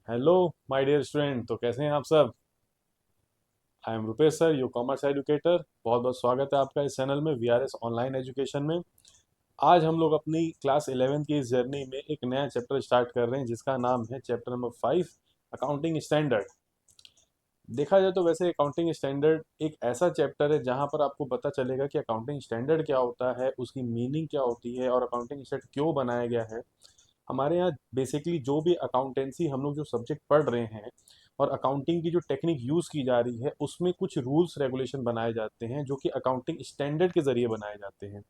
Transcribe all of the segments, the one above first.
Hello my dear student. तो कैसे हैं आप सब? I am Rupesh sir, your commerce educator. बहुत बहुत स्वागत है आपका इस चैनल में वीआरएस ऑनलाइन एजुकेशन में। आज हम लोग अपनी क्लास 11th की इस जर्नी में एक नया चैप्टर स्टार्ट कर रहे हैं जिसका नाम है चैप्टर नंबर 5, अकाउंटिंग स्टैंडर्ड। देखा जाए तो वैसे अकाउंटिंग स्टैंडर्ड एक ऐसा चैप्टर है जहां पर आपको पता चलेगा कि अकाउंटिंग स्टैंडर्ड क्या होता है, उसकी मीनिंग क्या होती है और अकाउंटिंग स्टैंडर्ड क्यों बनाया गया है। हमारे यहाँ बेसिकली जो भी अकाउंटेंसी हम लोग जो सब्जेक्ट पढ़ रहे हैं और अकाउंटिंग की जो टेक्निक यूज़ की जा रही है उसमें कुछ रूल्स रेगुलेशन बनाए जाते हैं जो कि अकाउंटिंग स्टैंडर्ड के जरिए बनाए जाते हैं।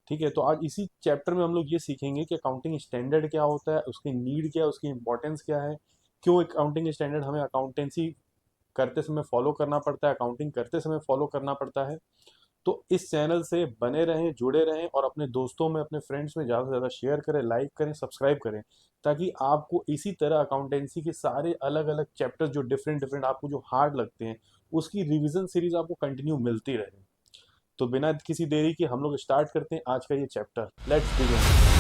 ठीक है, तो आज इसी चैप्टर में हम लोग ये सीखेंगे कि अकाउंटिंग स्टैंडर्ड क्या होता है, उसकी नीड क्या है, उसकी इंपॉर्टेंस क्या है, क्यों अकाउंटिंग स्टैंडर्ड हमें अकाउंटेंसी करते समय फॉलो करना पड़ता है, अकाउंटिंग करते समय फॉलो करना पड़ता है। तो इस चैनल से बने रहें, जुड़े रहें और अपने दोस्तों में, अपने फ्रेंड्स में ज़्यादा से ज़्यादा शेयर करें, लाइक करें, सब्सक्राइब करें, ताकि आपको इसी तरह अकाउंटेंसी के सारे अलग अलग चैप्टर्स जो डिफरेंट डिफरेंट आपको जो हार्ड लगते हैं उसकी रिवीजन सीरीज आपको कंटिन्यू मिलती रहे। तो बिना किसी देरी के हम लोग स्टार्ट करते हैं आज का ये चैप्टर। Let's begin.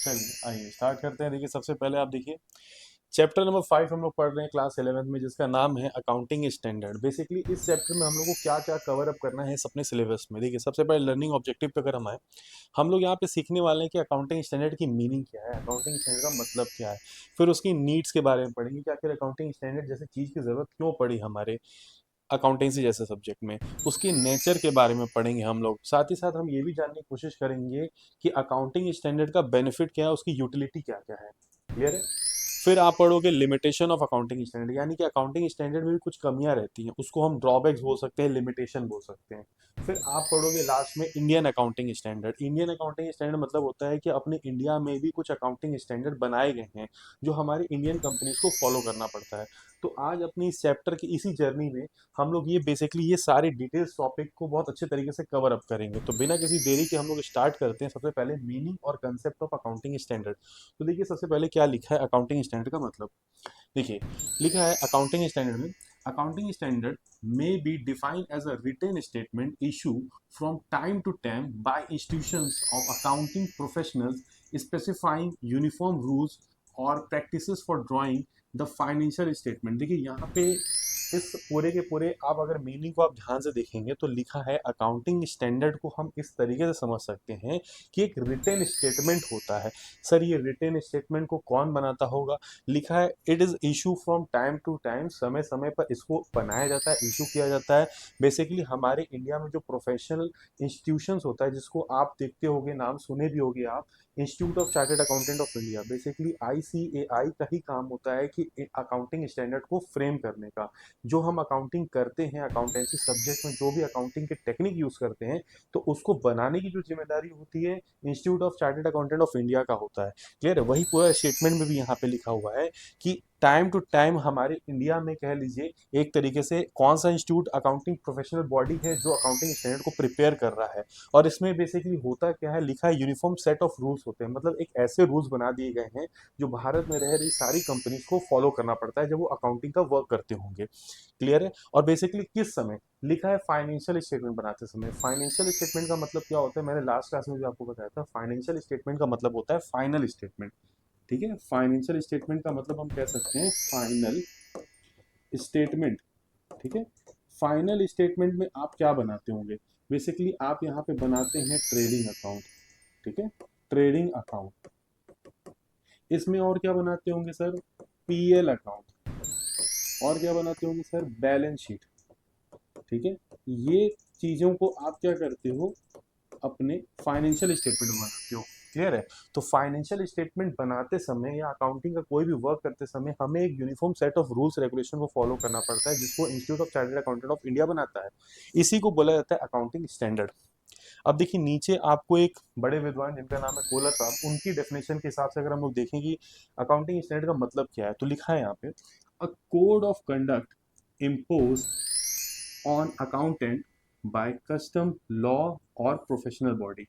चलिए आइए स्टार्ट करते हैं। देखिए सबसे पहले आप देखिए चैप्टर नंबर 5 हम लोग पढ़ रहे हैं क्लास 11th में जिसका नाम है अकाउंटिंग स्टैंडर्ड। बेसिकली इस चैप्टर में हम लोग को क्या क्या कवर अप करना है इस अपने सिलेबस में। देखिए सबसे पहले लर्निंग ऑब्जेक्टिव पे अगर हम आए, हम लोग यहाँ पे सीखने वाले हैं कि अकाउंटिंग स्टैंडर्ड की मीनिंग क्या है, अकाउंटिंग स्टैंडर्ड का मतलब क्या है। फिर उसकी नीड्स के बारे में पढ़ेंगे कि आखिर अकाउंटिंग स्टैंडर्ड जैसे चीज़ की ज़रूरत क्यों पड़ी हमारे अकाउंटेंसी जैसे सब्जेक्ट में। उसके नेचर के बारे में पढ़ेंगे हम लोग। साथ ही साथ हम ये भी जानने की कोशिश करेंगे कि अकाउंटिंग स्टैंडर्ड का बेनिफिट क्या है, उसकी यूटिलिटी क्या क्या है। क्लियर है? फिर आप पढ़ोगे लिमिटेशन ऑफ अकाउंटिंग स्टैंडर्ड, यानी कि अकाउंटिंग स्टैंडर्ड में भी कुछ कमियां रहती हैं, उसको हम ड्रॉबैक्स बोल सकते हैं, लिमिटेशन बोल सकते हैं। फिर आप पढ़ोगे लास्ट में Indian accounting standard. Indian accounting standard मतलब होता है कि अपने इंडिया में भी कुछ अकाउंटिंग स्टैंडर्ड बनाए गए हैं जो हमारी इंडियन कंपनीज को फॉलो करना पड़ता है। तो आज अपनी इस चैप्टर की इसी जर्नी में हम लोग ये बेसिकली ये सारे डिटेल्स टॉपिक को बहुत अच्छे तरीके से कवर अप करेंगे। तो बिना किसी देरी के हम लोग स्टार्ट करते हैं। सबसे पहले मीनिंग और कंसेप्ट ऑफ अकाउंटिंग स्टैंडर्ड। तो देखिए सबसे पहले क्या लिखा है अकाउंटिंग स्टैंडर्ड का मतलब। देखिए लिखा है अकाउंटिंग स्टैंडर्ड में, accounting standard may be defined as a written statement issued from time to time by institutions of accounting professionals specifying uniform rules or practices for drawing the financial statement। देखिए यहाँ पे इस पूरे के पूरे आप अगर मीनिंग को आप ध्यान से देखेंगे तो लिखा है अकाउंटिंग स्टैंडर्ड को हम इस तरीके से समझ सकते हैं कि एक रिटेन स्टेटमेंट होता है। सर ये रिटेन स्टेटमेंट को कौन बनाता होगा? लिखा है it is issue from time to time, समय समय पर इसको बनाया जाता है, इशू किया जाता है। बेसिकली हमारे इंडिया में जो प्रोफेशनल इंस्टीट्यूशंस होता है जिसको आप देखते होगे, नाम सुने भी होगे आप, institute of chartered accountant of India. Basically ICAI का ही काम होता है कि अकाउंटिंग स्टैंडर्ड को फ्रेम करने का। जो हम अकाउंटिंग करते हैं, अकाउंटेंसी सब्जेक्ट में जो भी अकाउंटिंग के टेक्निक यूज करते हैं, तो उसको बनाने की जो जिम्मेदारी होती है institute of chartered accountant of India का होता है। क्लियर है? वही पूरा स्टेटमेंट में भी यहाँ पे लिखा हुआ है कि टाइम टू टाइम हमारे इंडिया में कह लीजिए एक तरीके से कौन सा इंस्टीट्यूट अकाउंटिंग प्रोफेशनल बॉडी है जो अकाउंटिंग स्टैंडर्ड को प्रिपेयर कर रहा है। और इसमें बेसिकली होता क्या है, लिखा है यूनिफॉर्म सेट ऑफ रूल्स होते हैं, मतलब एक ऐसे रूल्स बना दिए गए हैं जो भारत में रह रही सारी कंपनीज को फॉलो करना पड़ता है जब वो अकाउंटिंग का वर्क करते होंगे। क्लियर है? और बेसिकली किस समय लिखा है? फाइनेंशियल स्टेटमेंट बनाते समय। फाइनेंशियल स्टेटमेंट का मतलब क्या होता है, मैंने लास्ट क्लास में भी आपको बताया था। फाइनेंशियल स्टेटमेंट का मतलब होता है फाइनल स्टेटमेंट। ठीक है, फाइनेंशियल स्टेटमेंट का मतलब हम कह सकते हैं फाइनल स्टेटमेंट। ठीक है, फाइनल स्टेटमेंट में आप क्या बनाते होंगे? बेसिकली आप यहाँ पे बनाते हैं ट्रेडिंग अकाउंट। ठीक है, ट्रेडिंग अकाउंट। इसमें और क्या बनाते होंगे सर? PL account. और क्या बनाते होंगे सर? Balance sheet. ठीक है, ये चीजों को आप क्या करते हो अपने फाइनेंशियल स्टेटमेंट बनाते हो। क्लियर है? तो फाइनेंशियल स्टेटमेंट बनाते समय या अकाउंटिंग का कोई भी वर्क करते समय हमें एक uniform set of rules regulation को फॉलो करना पड़ता है जिसको institute of chartered accountant of India बनाता है। इसी को बोला जाता है अकाउंटिंग स्टैंडर्ड। अब देखिए नीचे आपको एक बड़े विद्वान जिनका नाम है कोलर साहब, उनकी डेफिनेशन के हिसाब से अगर हम लोग देखें कि अकाउंटिंग स्टैंडर्ड का मतलब क्या है, तो लिखा है यहाँ पे a code of conduct impose on accountant by custom, law और professional body.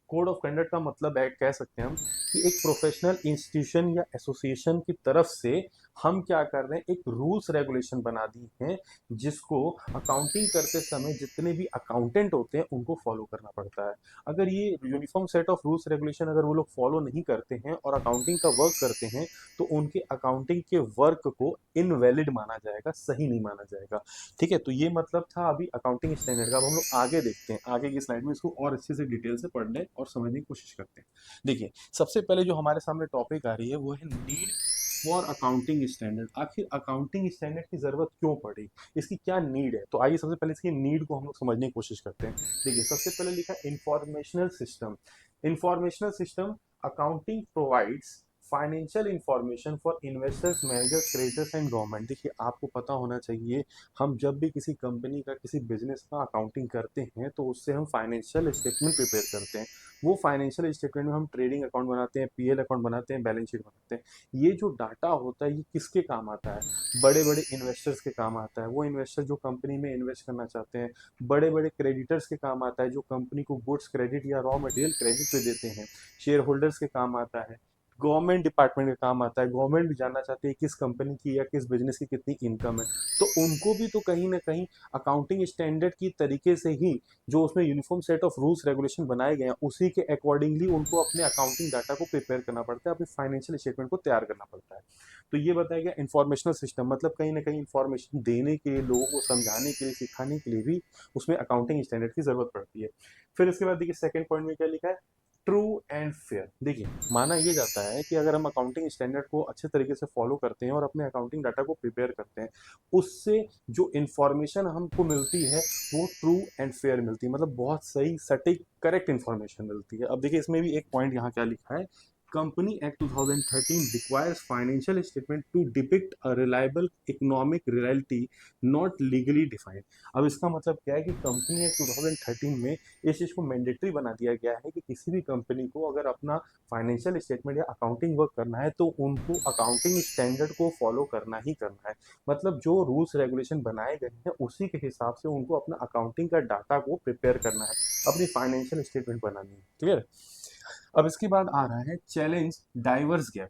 Code of conduct का मतलब है, कह सकते हैं हम, कि एक प्रोफेशनल इंस्टीट्यूशन या एसोसिएशन की तरफ से हम क्या कर रहे हैं, एक रूल्स रेगुलेशन बना दी है जिसको अकाउंटिंग करते समय जितने भी अकाउंटेंट होते हैं उनको फॉलो करना पड़ता है। अगर ये uniform set of rules regulation अगर वो लोग फॉलो नहीं करते हैं और अकाउंटिंग का वर्क करते हैं तो उनके अकाउंटिंग के वर्क को इनवैलिड माना जाएगा, सही नहीं माना जाएगा। ठीक है, तो ये मतलब था अभी अकाउंटिंग स्टैंडर्ड का। अब हम लोग आगे देखते हैं, आगे की स्लाइड में इसको और अच्छे से डिटेल से पढ़ने और समझने की कोशिश करते हैं। देखिए, सबसे पहले जो हमारे सामने टॉपिक आ रही है वो है नीड फॉर अकाउंटिंग स्टैंडर्ड। आखिर अकाउंटिंग स्टैंडर्ड की जरूरत क्यों पड़ी, इसकी क्या नीड है? तो आइए सबसे पहले इसकी नीड को हम लोग समझने की कोशिश करते हैं। देखिए, सबसे पहले लिखा है informational system. Informational system accounting provides financial information for investors, managers, creditors and government. देखिए, आपको पता होना चाहिए, हम जब भी किसी कंपनी का, किसी बिजनेस का अकाउंटिंग करते हैं तो उससे हम फाइनेंशियल स्टेटमेंट प्रिपेयर करते हैं। वो फाइनेंशियल स्टेटमेंट में हम ट्रेडिंग अकाउंट बनाते हैं, पीएल अकाउंट बनाते हैं, बैलेंस शीट बनाते हैं। ये जो डाटा होता है ये किसके काम आता है? बड़े बड़े इन्वेस्टर्स के काम आता है। वो इन्वेस्टर जो कंपनी में इन्वेस्ट करना चाहते हैं। बड़े बड़े क्रेडिटर्स के काम आता है जो कंपनी को गुड्स क्रेडिट या रॉ मटेरियल क्रेडिट पे देते हैं। शेयर होल्डर्स के काम आता है। गवर्नमेंट डिपार्टमेंट का काम आता है, गवर्नमेंट भी जानना चाहते हैं किस कंपनी की या किस बिजनेस की कितनी इनकम है। तो उनको भी तो कहीं ना कहीं अकाउंटिंग स्टैंडर्ड की तरीके से ही, जो उसमें uniform set of rules regulation बनाए गए हैं उसी के अकॉर्डिंगली उनको अपने अकाउंटिंग डाटा को प्रिपेयर करना पड़ता है, अपने फाइनेंशियल स्टेटमेंट को तैयार करना पड़ता है। तो ये बताया गया इंफॉर्मेशनल सिस्टम, मतलब कहीं ना कहीं इंफॉर्मेशन देने के लिए, लोगों को समझाने के लिए, सिखाने के लिए भी उसमें अकाउंटिंग स्टैंडर्ड की जरूरत पड़ती है। फिर इसके बाद देखिए सेकंड पॉइंट में क्या लिखा है, ट्रू एंड फेयर। देखिए, माना ये जाता है कि अगर हम अकाउंटिंग स्टैंडर्ड को अच्छे तरीके से फॉलो करते हैं और अपने अकाउंटिंग डाटा को प्रिपेयर करते हैं, उससे जो इंफॉर्मेशन हमको मिलती है वो ट्रू एंड फेयर मिलती है, मतलब बहुत सही, सटीक, करेक्ट इंफॉर्मेशन मिलती है। अब देखिए, इसमें भी एक पॉइंट यहाँ क्या लिखा है, company act 2013 requires financial statement to depict a reliable economic reality not legally defined. अब इसका मतलब क्या है कि कंपनी एक्ट 2013 में इस चीज़ को मैंडेटरी बना दिया गया है कि किसी भी कंपनी को अगर अपना फाइनेंशियल स्टेटमेंट या अकाउंटिंग वर्क करना है तो उनको अकाउंटिंग स्टैंडर्ड को फॉलो करना ही करना है। मतलब जो रूल्स रेगुलेशन बनाए गए हैं उसी के हिसाब से उनको अपना अकाउंटिंग का डाटा को प्रिपेयर करना है, अपनी फाइनेंशियल स्टेटमेंट बनानी है। क्लियर? अब इसके बाद आ रहा है चैलेंज डाइवर्स गैप।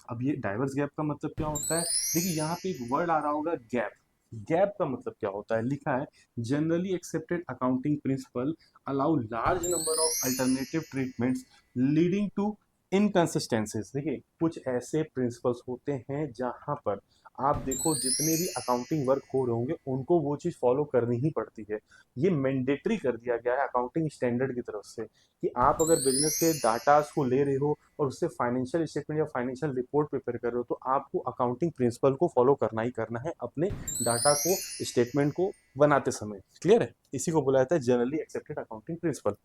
अब ये डाइवर्स गैप का मतलब क्या होता है? देखिए, यहाँ पे एक वर्ड आ रहा होगा गैप। गैप का मतलब क्या होता है? लिखा है generally accepted accounting principle allow large number of alternative treatments leading to inconsistencies. देखिए, कुछ ऐसे प्रिंसिपल्स होते हैं जहां पर आप देखो जितने भी अकाउंटिंग वर्क हो रहे होंगे उनको वो चीज फॉलो करनी ही पड़ती है। ये मैंडेटरी कर दिया गया है अकाउंटिंग स्टैंडर्ड की तरफ से कि आप अगर बिजनेस के डाटास को ले रहे हो और उससे फाइनेंशियल स्टेटमेंट या फाइनेंशियल रिपोर्ट प्रिपेयर कर रहे हो तो आपको अकाउंटिंग प्रिंसिपल को फॉलो करना ही करना है अपने डाटा को, स्टेटमेंट को बनाते समय। क्लियर है? इसी को बोला जाता है जनरली एक्सेप्टेड अकाउंटिंग प्रिंसिपल।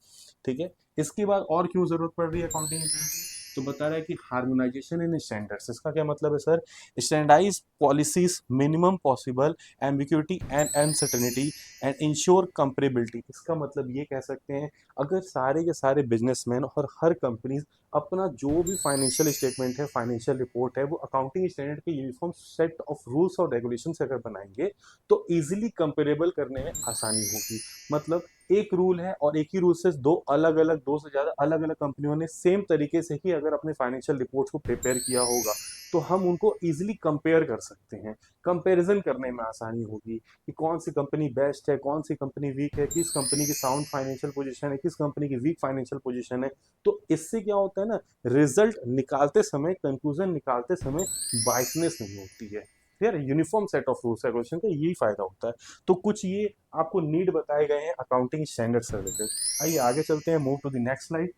ठीक है, इसके बाद और क्यों जरूरत पड़ रही है अकाउंटिंग की? तो बता रहा है कि हार्मोनाइजेशन इन स्टैंडर्ड्स। इसका क्या मतलब है sir? Standardise policies, minimum possible ambiguity and uncertainty and ensure comparability. इसका मतलब ये कह सकते हैं, अगर सारे के सारे बिजनेसमैन और हर कंपनी अपना जो भी फाइनेंशियल स्टेटमेंट है, फाइनेंशियल रिपोर्ट है, वो अकाउंटिंग स्टैंडर्ड के यूनिफॉर्म सेट ऑफ रूल्स और रेगुलेशन से अगर बनाएंगे तो इजीली कंपेरेबल करने में आसानी होगी। मतलब एक रूल है और एक ही रूल से दो अलग अलग, दो से ज्यादा अलग अलग कंपनियों ने सेम तरीके से ही अगर अपने फाइनेंशियल रिपोर्ट्स को प्रिपेयर किया होगा तो हम उनको इजीली कंपेयर कर सकते हैं। कंपैरिजन करने में आसानी होगी कि कौन सी कंपनी बेस्ट है, कौन सी कंपनी वीक है, किस कंपनी की साउंड फाइनेंशियल पोजीशन है, किस कंपनी की वीक फाइनेंशियल पोजीशन है। तो इससे क्या होता है ना, रिजल्ट निकालते समय, कंक्लूजन निकालते समय बाइसनेस नहीं होती है। यार, uniform set of rules regulation का यही फायदा होता है। तो कुछ ये आपको नीड बताए गए हैं अकाउंटिंग स्टैंडर्ड से रिलेटेड। आइए आगे चलते हैं, move to the next slide.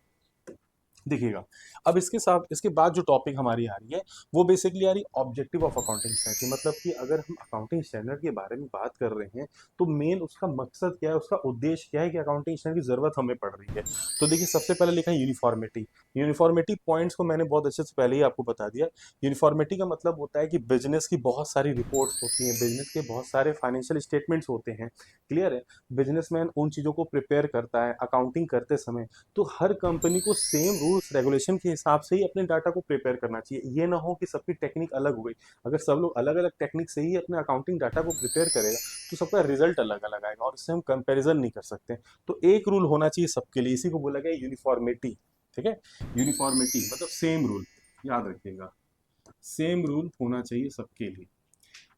देखिएगा, अब इसके साथ इसके बाद जो टॉपिक हमारी आ रही है वो बेसिकली आ रही ऑब्जेक्टिव ऑफ अकाउंटिंग स्टैंडर्ड। मतलब कि अगर हम अकाउंटिंग स्टैंडर्ड के बारे में बात कर रहे हैं तो मेन उसका मकसद क्या है, उसका उद्देश्य क्या है कि अकाउंटिंग स्टैंडर्ड की जरूरत हमें पड़ रही है। तो देखिए, सबसे पहले लिखा है यूनिफॉर्मिटी। यूनिफॉर्मिटी पॉइंट्स को मैंने बहुत अच्छे से पहले ही आपको बता दिया। यूनिफॉर्मिटी का मतलब होता है कि बिजनेस की बहुत सारी रिपोर्ट्स होती हैं, बिजनेस के बहुत सारे फाइनेंशियल स्टेटमेंट्स होते हैं। क्लियर है? बिजनेसमैन उन चीज़ों को प्रिपेयर करता है अकाउंटिंग करते समय। तो हर कंपनी को सेम रूल्स रेगुलेशन के हिसाब से ही अपने डाटा को प्रिपेयर करना चाहिए। ये ना हो कि सबकी टेक्निक अलग हो गई। अगर सब लोग अलग अलग टेक्निक से ही अपने अकाउंटिंग डाटा को प्रिपेयर करेगा तो सबका रिजल्ट अलग अलग आएगा और इससे हम कंपैरिजन नहीं कर सकते। तो एक रूल होना चाहिए सबके लिए, इसी को बोला गया यूनिफॉर्मिटी। ठीक है, यूनिफॉर्मिटी मतलब सेम रूल, याद रखिएगा। सेम रूल होना चाहिए सबके लिए।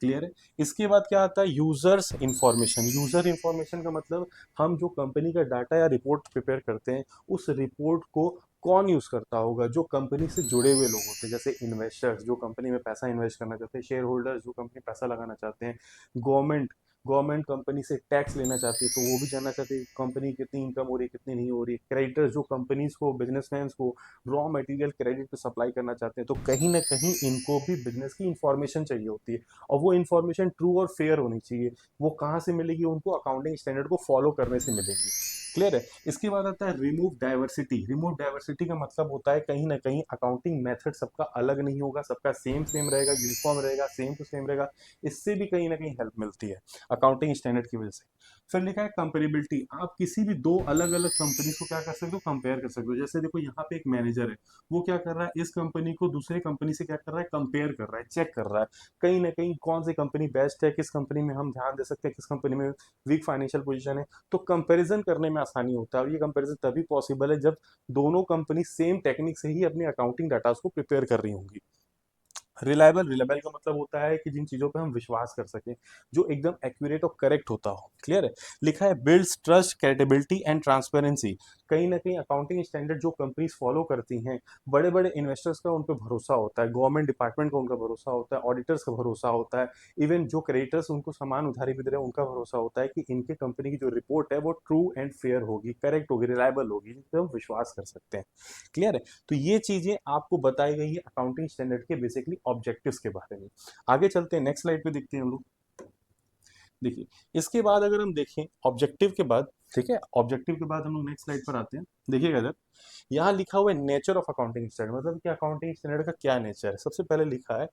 क्लियर है। इसके बाद क्या आता है, यूजर्स इंफॉर्मेशन। यूजर इंफॉर्मेशन का मतलब हम जो कंपनी का डाटा या रिपोर्ट प्रिपेयर करते हैं, उस रिपोर्ट को कौन यूज करता होगा, जो कंपनी से जुड़े हुए लोग होते हैं, जैसे इन्वेस्टर्स जो कंपनी में पैसा इन्वेस्ट करना चाहते हैं, शेयर होल्डर्स जो कंपनी पैसा लगाना चाहते हैं, गवर्नमेंट गवर्नमेंट कंपनी से टैक्स लेना चाहती है तो वो भी जानना चाहती है कंपनी कितनी इनकम हो रही है कितनी नहीं हो रही है, क्रेडिटर्स जो कंपनीज को बिजनेसमैन को रॉ मटेरियल क्रेडिट पे सप्लाई करना चाहते हैं, तो कहीं ना कहीं इनको भी बिजनेस की इंफॉर्मेशन चाहिए होती है, और वो इन्फॉर्मेशन ट्रू और फेयर होनी चाहिए। वो कहाँ से मिलेगी, उनको अकाउंटिंग स्टैंडर्ड को फॉलो करने से मिलेगी। क्लियर है। इसके बाद आता है रिमूव डाइवर्सिटी। रिमूव डाइवर्सिटी का मतलब होता है कहीं ना कहीं अकाउंटिंग मेथड सबका अलग नहीं होगा, सबका सेम सेम रहेगा, यूनिफॉर्म रहेगा, सेम टू सेम रहेगा। इससे भी कहीं ना कहीं हेल्प मिलती है अकाउंटिंग स्टैंडर्ड की वजह से। फिर लिखा है कंपेरेबिलिटी। आप किसी भी दो अलग अलग कंपनी को क्या कर सकते हो, कंपेयर कर सकते हो। जैसे देखो यहाँ पे एक मैनेजर है, वो क्या कर रहा है, इस कंपनी को दूसरे कंपनी से क्या कर रहा है, कंपेयर कर रहा है, चेक कर रहा है कहीं ना कहीं कौन सी कंपनी बेस्ट है, किस कंपनी में हम ध्यान दे सकते हैं, किस कंपनी में वीक फाइनेंशियल पोजीशन है। तो कंपैरिजन करने में आसानी होता है, और ये कंपैरिजन तभी पॉसिबल है जब दोनों कंपनी सेम टेक्निक से ही अपनी अकाउंटिंग डाटा को प्रिपेयर कर रही होंगी। रिलायबल। रिलायबल का मतलब होता है कि जिन चीजों पे हम विश्वास कर सकें, जो एकदम एक्यूरेट और करेक्ट होता हो। क्लियर है। लिखा है builds trust, credibility and transparency. कहीं ना कहीं अकाउंटिंग स्टैंडर्ड जो कंपनीज फॉलो करती हैं, बड़े बड़े इन्वेस्टर्स का उन पर भरोसा होता है, गवर्नमेंट डिपार्टमेंट का उनका भरोसा होता है, ऑडिटर्स का भरोसा होता है, इवन जो क्रेडिटर्स उनको सामान उधारी भी दे रहे हैं उनका भरोसा होता है कि इनके कंपनी की जो रिपोर्ट है वो ट्रू एंड फेयर होगी, करेक्ट होगी, रिलायबल होगी, जिस पर हम विश्वास कर सकते हैं। क्लियर है। तो ये चीजें आपको बताई गई है अकाउंटिंग स्टैंडर्ड के बेसिकली ऑब्जेक्टिव्स के बारे में। आगे चलते हैं, नेक्स्ट स्लाइड पे देखते हैं हम लोग। देखिए, इसके बाद अगर हम देखें ऑब्जेक्टिव के बाद, ठीक है, ऑब्जेक्टिव के बाद हम लोग नेक्स्ट स्लाइड पर आते हैं। देखिएगा जब यहाँ लिखा हुआ है नेचर ऑफ अकाउंटिंग स्टैंडर्ड, मतलब कि अकाउंटिंग स्टैंडर्ड का क्या नेचर है। सबसे पहले लिखा है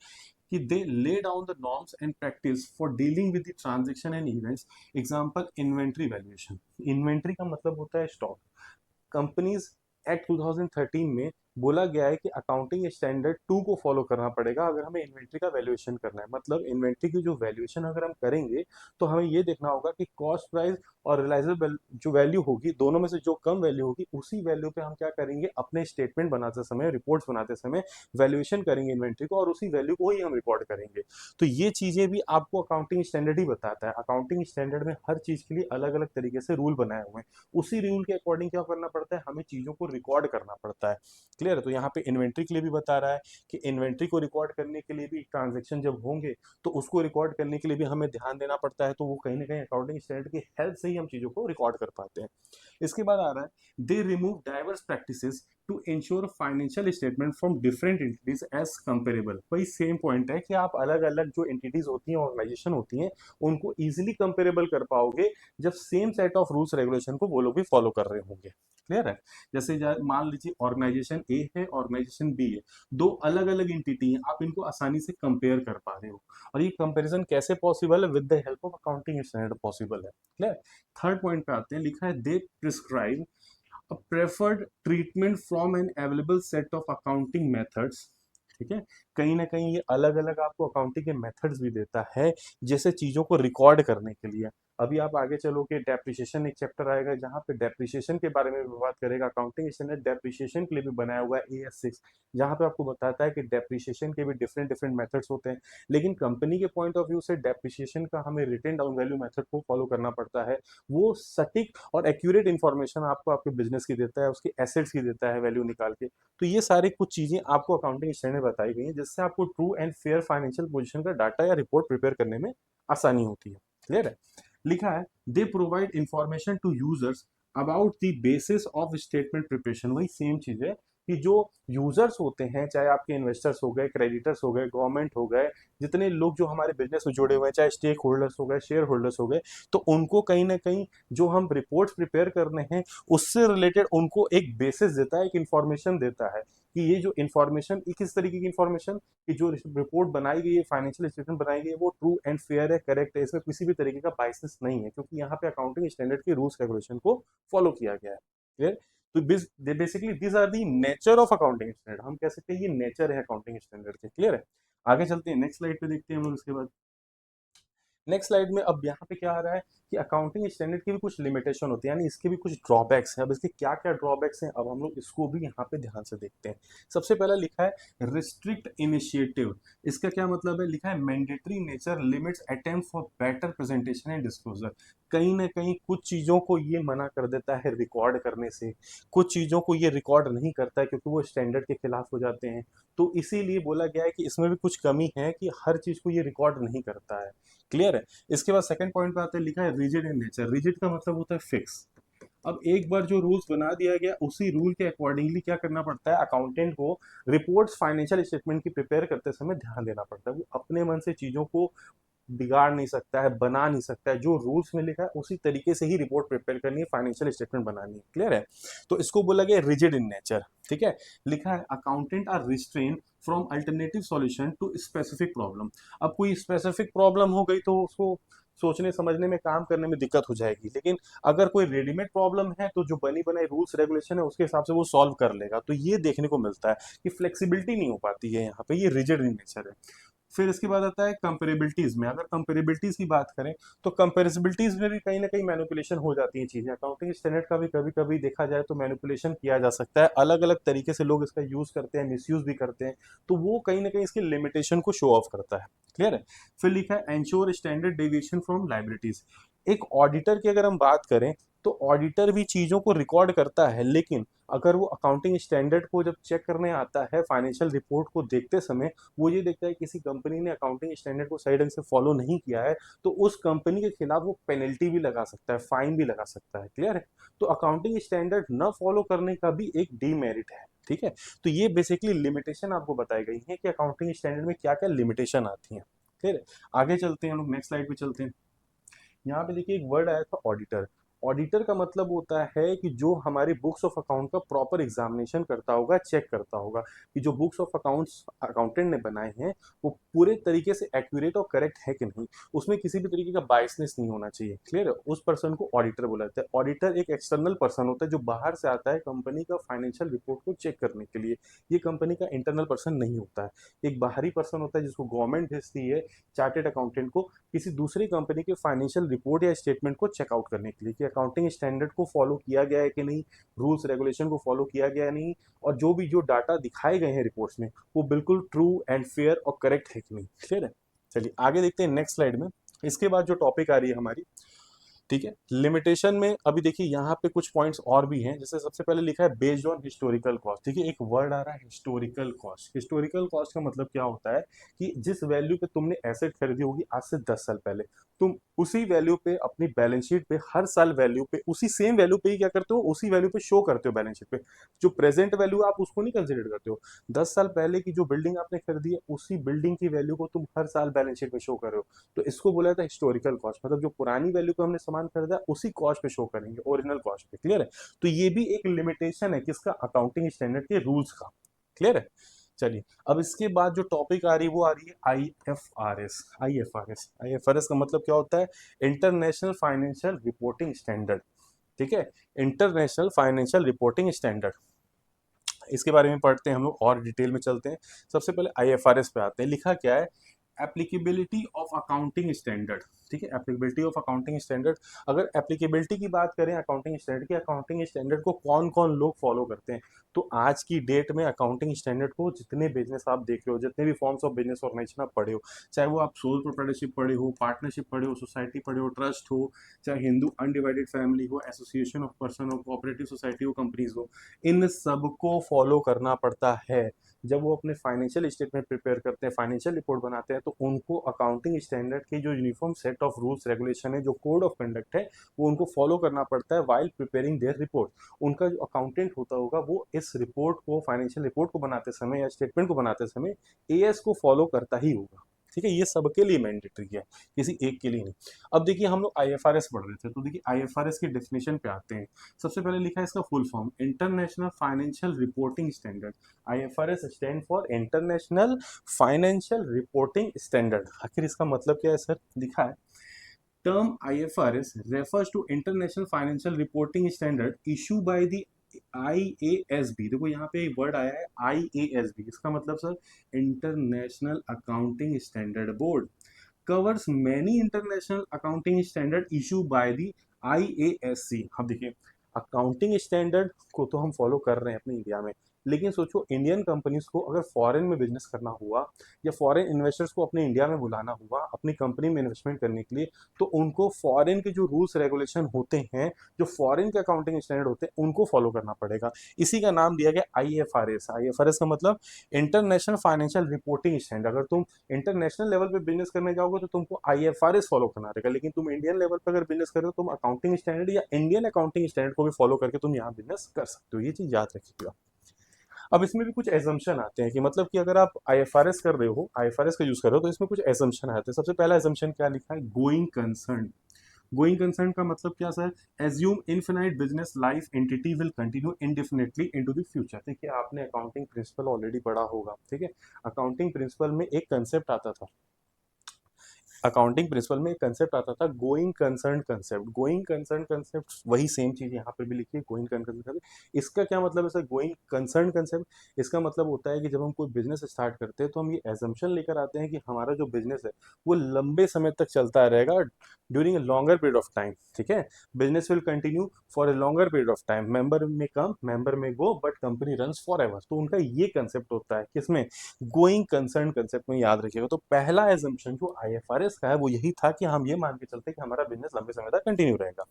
कि they lay down the norms and practice for dealing with the transaction and events. Example inventory valuation. Inventory का मतलब होता है स्टॉक। कंपनीज एक्ट 2013 में बोला गया है कि अकाउंटिंग स्टैंडर्ड 2 को फॉलो करना पड़ेगा अगर हमें इन्वेंट्री का वैल्यूएशन करना है। मतलब इन्वेंट्री की जो वैल्यूएशन अगर हम करेंगे तो हमें ये देखना होगा कि कॉस्ट प्राइस और रियलाइजेबल जो वैल्यू होगी, दोनों में से जो कम वैल्यू होगी उसी वैल्यू पे हम क्या करेंगे, अपने स्टेटमेंट बनाते समय, रिपोर्ट्स बनाते समय वैल्यूएशन करेंगे इन्वेंट्री को, और उसी वैल्यू को ही हम रिकॉर्ड करेंगे। तो ये चीजें भी आपको अकाउंटिंग स्टैंडर्ड ही बताता है। अकाउंटिंग स्टैंडर्ड में हर चीज के लिए अलग अलग तरीके से रूल बनाए हुए हैं, उसी रूल के अकॉर्डिंग क्या करना पड़ता है, हमें चीजों को रिकॉर्ड करना पड़ता है। क्लियर है। तो यहाँ पे इन्वेंट्री के लिए भी बता रहा है कि इन्वेंट्री को रिकॉर्ड करने के लिए भी ट्रांजेक्शन जब होंगे तो उसको रिकॉर्ड करने के लिए भी हमें ध्यान देना पड़ता है। तो वो कहीं ना कहीं अकाउंटिंग स्टैंडर्ड की हेल्प से ही हम चीजों को रिकॉर्ड कर पाते हैं। इसके बाद आ रहा है they remove diverse practices to ensure financial statement from different entities as comparable. वही सेम पॉइंट है कि आप अलग अलग जो एंटिटीज होती हैं, ऑर्गेनाइजेशन होती हैं, उनको इजीली कंपेरेबल कर पाओगे जब same set of rules regulation को वो लोग भी फॉलो कर रहे होंगे। क्लियर है। जैसे मान लीजिए ऑर्गेनाइजेशन ए है, ऑर्गेनाइजेशन बी है, दो अलग अलग एंटिटी हैं, आप इनको आसानी से कंपेयर कर पा रहे हो, और ये कंपैरिजन कैसे पॉसिबल है, with the help of accounting standard possible है। क्लियर। थर्ड पॉइंट पे आते हैं। लिखा है दे prescribe a preferred treatment from an available set of accounting methods। ठीक है। कहीं ना कहीं ये अलग अलग आपको अकाउंटिंग के मेथड्स भी देता है, जैसे चीजों को रिकॉर्ड करने के लिए। अभी आप आगे चलोगे, डेप्रिसिएशन एक चैप्टर आएगा जहां पे डेप्रिसिएशन के बारे में भी बात करेगा। अकाउंटिंग स्टैंडर्ड डेप्रिसिएशन के लिए भी बनाया हुआ है AS6, जहां पे आपको बताता है कि डेप्रिसिएशन के भी डिफरेंट डिफरेंट मेथड्स होते हैं, लेकिन कंपनी के पॉइंट ऑफ व्यू से डेप्रिसिएशन का हमें रिटेन डाउन वैल्यू मेथड को फॉलो करना पड़ता है। वो सटीक और एक्यूरेट इन्फॉर्मेशन आपको आपके बिजनेस की देता है, उसके एसेट्स की देता है वैल्यू निकाल के। तो ये सारी कुछ चीजें आपको अकाउंटिंग स्टैंडर्ड में बताई गई हैं, जिससे आपको true and fair financial position का डाटा या रिपोर्ट प्रिपेयर करने में आसानी होती है। क्लियर है। लिखा है they provide information to users about the basis of statement preparation. वही सेम चीज है कि जो यूजर्स होते हैं, चाहे आपके इन्वेस्टर्स हो गए, क्रेडिटर्स हो गए, गवर्नमेंट हो गए, जितने लोग जो हमारे बिजनेस में जुड़े हुए हैं, चाहे स्टेक होल्डर्स हो गए, शेयर होल्डर्स हो गए, तो उनको कहीं ना कहीं जो हम रिपोर्ट्स प्रिपेयर करने हैं उससे रिलेटेड उनको एक बेसिस देता है, एक इंफॉर्मेशन देता है कि ये जो इन्फॉर्मेशन, किस तरीके की इंफॉर्मेशन, कि जो रिपोर्ट बनाई गई है, फाइनेंशियल स्टेटमेंट बनाई गई है, वो ट्रू एंड फेयर है, करेक्ट है, इसमें किसी भी तरीके का बाइसनेस नहीं है, क्योंकि यहाँ पे अकाउंटिंग स्टैंडर्ड के रूल्स रेगुलेशन को फॉलो किया गया है। क्लियर। तो basically these are the nature of accounting standard. हम कह सकते हैं ये नेचर है अकाउंटिंग स्टैंडर्ड के। क्लियर है। आगे चलते हैं, नेक्स्ट स्लाइड पे देखते हैं हम लोग इसके बाद। नेक्स्ट स्लाइड में अब यहाँ पे क्या आ रहा है कि अकाउंटिंग स्टैंडर्ड की भी कुछ लिमिटेशन होती है, यानी इसके भी कुछ ड्रॉबैक्स हैं। अब इसके क्या क्या ड्रॉबैक्स हैं, अब हम लोग इसको भी यहाँ पे ध्यान से देखते हैं। सबसे पहला लिखा है रिस्ट्रिक्ट इनिशिएटिव। इसका क्या मतलब है, लिखा है mandatory nature limits attempt for better presentation and disclosure. कहीं ना कहीं कुछ चीज़ों को ये मना कर देता है रिकॉर्ड करने से, कुछ चीज़ों को ये रिकॉर्ड नहीं करता है क्योंकि वो स्टैंडर्ड के खिलाफ हो जाते हैं। तो इसीलिए बोला गया है कि इसमें भी कुछ कमी है कि हर चीज़ को ये रिकॉर्ड नहीं करता है। क्लियर है। इसके बाद सेकंड पॉइंट पे आते हैं, लिखा है रिजिड इन नेचर। रिजिड का मतलब होता है फिक्स। अब एक बार जो रूल्स बना दिया गया उसी रूल के अकॉर्डिंगली क्या करना पड़ता है, अकाउंटेंट को रिपोर्ट्स फाइनेंशियल स्टेटमेंट की प्रिपेयर करते समय ध्यान देना पड़ता है। वो अपने मन से चीजों को बिगाड़ नहीं सकता है, बना नहीं सकता है। जो रूल्स में लिखा है उसी तरीके से ही रिपोर्ट प्रिपेयर करनी है, फाइनेंशियल स्टेटमेंट बनानी है। क्लियर है। तो इसको बोला गया रिजिड इन नेचर। ठीक है। लिखा है accountant are restrain from alternative solution to specific problem. अब कोई स्पेसिफिक प्रॉब्लम हो गई तो उसको सोचने समझने में, काम करने में दिक्कत हो जाएगी। लेकिन अगर कोई रेडीमेड प्रॉब्लम है तो जो बनी बनाई रूल्स रेगुलेशन है उसके हिसाब से वो सॉल्व कर लेगा। तो ये देखने को मिलता है कि फ्लेक्सिबिलिटी नहीं हो पाती है यहाँ पे, ये रिजिड इन नेचर है। फिर इसके बाद आता है कंपेरेबिलिटीज में। अगर कंपेरेबिलिटीज की बात करें तो कंपेरेबिलिटीज में भी कहीं ना कहीं मैनिपुलेशन हो जाती है चीजें। अकाउंटिंग स्टैंडर्ड का भी कभी कभी देखा जाए तो मैनिपुलेशन किया जा सकता है, अलग अलग तरीके से लोग इसका यूज करते हैं, मिसयूज भी करते हैं। तो वो कहीं ना कहीं इसकी लिमिटेशन को शो ऑफ करता है। क्लियर है। फिर लिखा है ensure standard deviation from liabilities. एक ऑडिटर की अगर हम बात करें तो ऑडिटर भी चीजों को रिकॉर्ड करता है, लेकिन अगर वो अकाउंटिंग स्टैंडर्ड को जब चेक करने आता है फाइनेंशियल रिपोर्ट को देखते समय, वो ये देखता है किसी कंपनी ने अकाउंटिंग स्टैंडर्ड को सही ढंग से फॉलो नहीं किया है तो उस कंपनी के खिलाफ वो पेनल्टी भी लगा सकता है, फाइन भी लगा सकता है। क्लियर है। तो अकाउंटिंग स्टैंडर्ड न फॉलो करने का भी एक डीमेरिट है। ठीक है। तो ये बेसिकली लिमिटेशन आपको बताई गई है कि अकाउंटिंग स्टैंडर्ड में क्या क्या लिमिटेशन आती हैं। ठीक है। आगे चलते हैं हम लोग, नेक्स्ट स्लाइड पे चलते हैं। यहाँ पे देखिए एक वर्ड आया था ऑडिटर। ऑडिटर का मतलब होता है कि जो हमारी बुक्स ऑफ अकाउंट का प्रॉपर एग्जामिनेशन करता होगा, चेक करता होगा कि जो बुक्स ऑफ अकाउंट्स अकाउंटेंट ने बनाए हैं वो पूरे तरीके से एक्यूरेट और करेक्ट है कि नहीं, उसमें किसी भी तरीके का बायसनेस नहीं होना चाहिए। क्लियर है। उस पर्सन को ऑडिटर बोला जाता है। ऑडिटर एक एक्सटर्नल पर्सन होता है जो बाहर से आता है कंपनी का फाइनेंशियल रिपोर्ट को चेक करने के लिए। ये कंपनी का इंटरनल पर्सन नहीं होता है, एक बाहरी पर्सन होता है जिसको गवर्नमेंट भेजती है, चार्टेड अकाउंटेंट को, किसी दूसरी कंपनी के फाइनेंशियल रिपोर्ट या स्टेटमेंट को चेकआउट करने के लिए कि अकाउंटिंग स्टैंडर्ड को फॉलो किया गया है कि नहीं, रूल्स रेगुलेशन को फॉलो किया गया है नहीं, और जो भी जो डाटा दिखाए गए हैं रिपोर्ट्स में वो बिल्कुल ट्रू एंड फेयर और करेक्ट है कि नहीं। क्लियर है। चलिए आगे देखते हैं नेक्स्ट स्लाइड में। इसके बाद जो टॉपिक आ रही है हमारी, ठीक है, लिमिटेशन में अभी देखिए यहाँ पे कुछ पॉइंट्स और भी हैं। जैसे सबसे पहले लिखा है बेस्ड ऑन हिस्टोरिकल कॉस्ट। ठीक है। एक वर्ड आ रहा है हिस्टोरिकल कॉस्ट। हिस्टोरिकल कॉस्ट का मतलब क्या होता है कि जिस वैल्यू पे तुमने एसेट खरीदी होगी आज से 10 साल पहले, तुम उसी वैल्यू पे अपनी बैलेंस शीट पे हर साल वैल्यू पे उसी सेम वैल्यू पे ही क्या करते हो, उसी वैल्यू पे शो करते हो बैलेंस शीट पे। जो प्रेजेंट वैल्यू आप उसको नहीं कंसिडर करते हो। 10 साल पहले की जो बिल्डिंग आपने खरीदी है उसी बिल्डिंग की वैल्यू को तुम हर साल बैलेंस शीट में शो कर रहे हो। तो इसको बोला जाता है हिस्टोरिकल कॉस्ट। मतलब जो पुरानी वैल्यू को हमने सामान खरीदा उसी कॉस्ट पे शो करेंगे, ओरिजिनल कॉस्ट पे। क्लियर है। तो ये भी एक लिमिटेशन है किसका, अकाउंटिंग स्टैंडर्ड के रूल्स का। क्लियर है। चलिए अब इसके बाद जो टॉपिक आ रही है वो आ रही है IFRS। IFRS, IFRS का मतलब क्या होता है, इंटरनेशनल फाइनेंशियल रिपोर्टिंग स्टैंडर्ड। ठीक है। इंटरनेशनल फाइनेंशियल रिपोर्टिंग स्टैंडर्ड, इसके बारे में पढ़ते हैं हम लोग और डिटेल में चलते हैं। सबसे पहले IFRS पे आते हैं। लिखा क्या है, एप्लीकेबिलिटी ऑफ अकाउंटिंग स्टैंडर्ड। ठीक है। Applicability of accounting standard. अगर एप्लीकेबिलिटी की बात करें अकाउंटिंग स्टैंडर्ड की, अकाउंटिंग स्टैंडर्ड को कौन कौन लोग फॉलो करते हैं, तो आज की डेट में अकाउंटिंग स्टैंडर्ड को जितने बिजनेस आप देख रहे हो, जितने भी फॉर्म्स ऑफ बिजनेस ऑर्गेनाइजेशन आप पढ़े हो, चाहे वो आप सोल प्रोप्राइटरशिप पढ़े हो, पार्टनरशिप पढ़े हो, सोसाइटी पढ़े हो, ट्रस्ट हो, चाहे हिंदू अनडिवाइडेड फैमिली हो, एसोसिएशन ऑफ पर्सन हो, कोऑपरेटिव सोसाइटी हो, कंपनीज हो, इन सबको फॉलो करना पड़ता है। जब वो अपने फाइनेंशियल स्टेटमेंट प्रिपेयर करते हैं, फाइनेंशियल रिपोर्ट बनाते हैं, तो उनको अकाउंटिंग स्टैंडर्ड के जो uniform set of rules regulation है, जो कोड ऑफ कंडक्ट है, वो उनको फॉलो करना पड़ता है वाइल प्रिपेयरिंग देयर रिपोर्ट। उनका जो अकाउंटेंट होता होगा वो इस रिपोर्ट को, फाइनेंशियल रिपोर्ट को बनाते समय या स्टेटमेंट को बनाते समय AS को फॉलो करता ही होगा। ठीक है। ये सबके लिए मैंडेटरी है, किसी एक के लिए नहीं। अब देखिए हम लोग IFRS पढ़ रहे थे, तो देखिए IFRS की डेफिनेशन पे आते हैं। सबसे पहले लिखा है इसका full form, international financial reporting standard. IFRS stand for international financial reporting standard. आखिर इसका मतलब क्या है सर, लिखा है term IFRS refers to International Financial Reporting Standard issued by the IASB। देखो यहाँ पे एक वर्ड आया है IASB, इसका मतलब sir international accounting standard board. Covers many international accounting standard issue by the IASC। अब देखिए, अकाउंटिंग स्टैंडर्ड को तो हम फॉलो कर रहे हैं अपने इंडिया में, लेकिन सोचो इंडियन कंपनीज को अगर फॉरेन में बिजनेस करना हुआ या फॉरेन इन्वेस्टर्स को अपने इंडिया में बुलाना हुआ अपनी कंपनी में इन्वेस्टमेंट करने के लिए, तो उनको फॉरेन के जो रूल्स रेगुलेशन होते हैं, जो फॉरेन के अकाउंटिंग स्टैंडर्ड होते हैं, उनको फॉलो करना पड़ेगा। इसी का नाम दिया गया IFRS। IFRS का मतलब इंटरनेशनल फाइनेंशियल रिपोर्टिंग स्टैंडर्ड। अगर तुम इंटरनेशनल लेवल पे बिजनेस करने जाओगे तो तुमको IFRS फॉलो करना रहेगा, लेकिन तुम इंडियन लेवल पे अगर बिजनेस कर रहे हो, तुम अकाउंटिंग स्टैंडर्ड या इंडियन अकाउंटिंग स्टैंडर्ड को भी फॉलो करके तुम यहाँ बिजनेस कर सकते हो। ये चीज याद रखिएगा। अब इसमें भी कुछ एजम्पशन आते हैं कि मतलब कि अगर आप IFRS कर रहे हो, IFRS का यूज कर रहे हो, तो इसमें कुछ एजम्पशन आते हैं। सबसे पहला एजम्पशन क्या लिखा है? Going concern. गोइंग कंसर्न का मतलब क्या sir? Assume infinite business life entity will continue indefinitely into the future. देखिए, आपने अकाउंटिंग प्रिंसिपल ऑलरेडी पढ़ा होगा, ठीक है। अकाउंटिंग प्रिंसिपल में एक कंसेप्ट आता था, अकाउंटिंग प्रिंसिपल में एक कंसेप्ट आता था, going concern concept. Going concern concept वही सेम चीज यहाँ पे भी लिखी है, गोइंग कंसर्न कंसेप्ट। इसका क्या मतलब है सर? गोइंग कंसर्न कंसेप्ट इसका मतलब होता है कि जब हम कोई बिजनेस स्टार्ट करते हैं तो हम ये एजम्पशन लेकर आते हैं कि हमारा जो बिजनेस है वो लंबे समय तक चलता रहेगा, during a longer period of time, ठीक है। Business will continue for a longer period of time, member में कम मेंबर में go but company runs for ever. तो उनका ये कंसेप्ट होता है किसमें? गोइंग कंसर्न कंसेप्ट में, याद रखिएगा। तो पहला एजम्पशन जो IFRS का है वो यही था कि हम ये मान के चलते हैं कि हमारा बिजनेस लंबे समय तक कंटिन्यू रहेगा।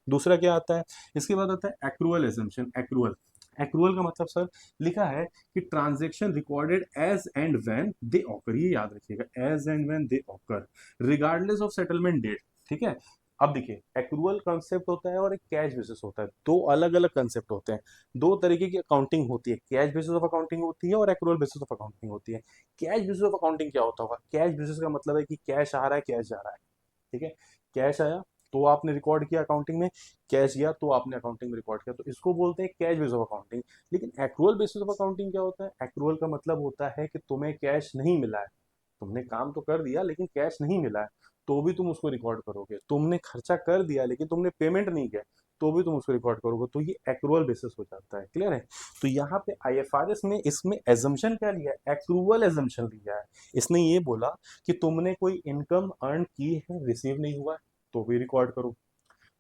दूसरा क्या आता है? इसके बाद आता है एक्रूअल एजम्पशन। एक्रूअल, एक्रूअल का मतलब सर लिखा है कि transaction recorded as and when they occur. ये याद रखिएगा, as and when they occur regardless of settlement date, ठीक है। अब देखिए, एक्रूअल कंसेप्ट होता है और एक कैश बेसिस होता है, दो अलग अलग कंसेप्ट होते हैं। दो तरीके की अकाउंटिंग होती है, कैश बेसिस ऑफ अकाउंटिंग होती है और एक्रूअल बेसिस ऑफ अकाउंटिंग होती है। कैश बेसिस ऑफ अकाउंटिंग क्या होता होगा? कैश बेसिस का मतलब है कि कैश आ रहा है, कैश जा रहा है, ठीक है। कैश आया तो आपने रिकॉर्ड किया अकाउंटिंग में, कैश गया तो आपने अकाउंटिंग में रिकॉर्ड किया, तो इसको बोलते हैं कैश बेसिस ऑफ अकाउंटिंग। लेकिन एक्रूअल बेसिस ऑफ अकाउंटिंग क्या होता है? एक्रूअल का मतलब होता है कि तुम्हें कैश नहीं मिला है, तुमने काम तो कर दिया लेकिन कैश नहीं मिला है, तो भी तुम उसको रिकॉर्ड करोगे। तुमने खर्चा कर दिया लेकिन तुमने पेमेंट नहीं किया, तो भी तुम उसको रिकॉर्ड करोगे। तो ये एक्रूअल बेसिस हो जाता है, क्लियर है। तो यहाँ पे IFRS में इसमें एजम्पशन क्या लिया है? एक्रूअल एजम्पशन लिया है। इसने ये बोला कि तुमने कोई इनकम अर्न की है, रिसीव नहीं हुआ है, तो भी रिकॉर्ड करो।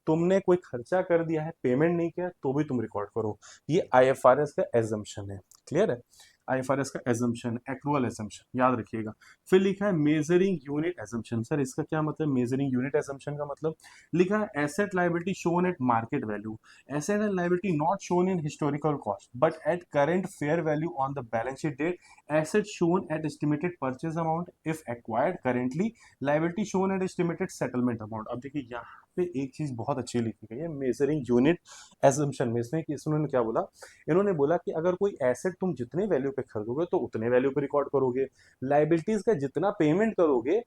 तुमने कोई खर्चा कर दिया है, पेमेंट नहीं किया, तो भी तुम रिकॉर्ड करो। ये IFRS का एजम्पशन है, क्लियर है। IFRS का एजम्पशन, एक्रूअल एजम्पशन, याद रखिएगा। फिर लिखा है मेजरिंग यूनिट एजम्पशन। सर इसका क्या मतलब? मेजरिंग यूनिट एजम्पशन का मतलब लिखा है asset liability shown at market value, asset and liability not shown in historical cost but at current fair value on the balance sheet date, asset shown at estimated purchase amount if acquired currently, liability shown at estimated settlement amount. अब देखिए, यहाँ पे एक चीज बहुत अच्छी लिखी गई है मेजरिंग यूनिट एजम्पशन में। इसमें कि इन्होंने क्या बोला? इन्होंने बोला कि अगर कोई एसेट तुम जितने वैल्यू पे खरीदोगे तो उतने वैल्यू पे रिकॉर्ड करोगे, लाइबिलिटीज का जितना पेमेंट करोगे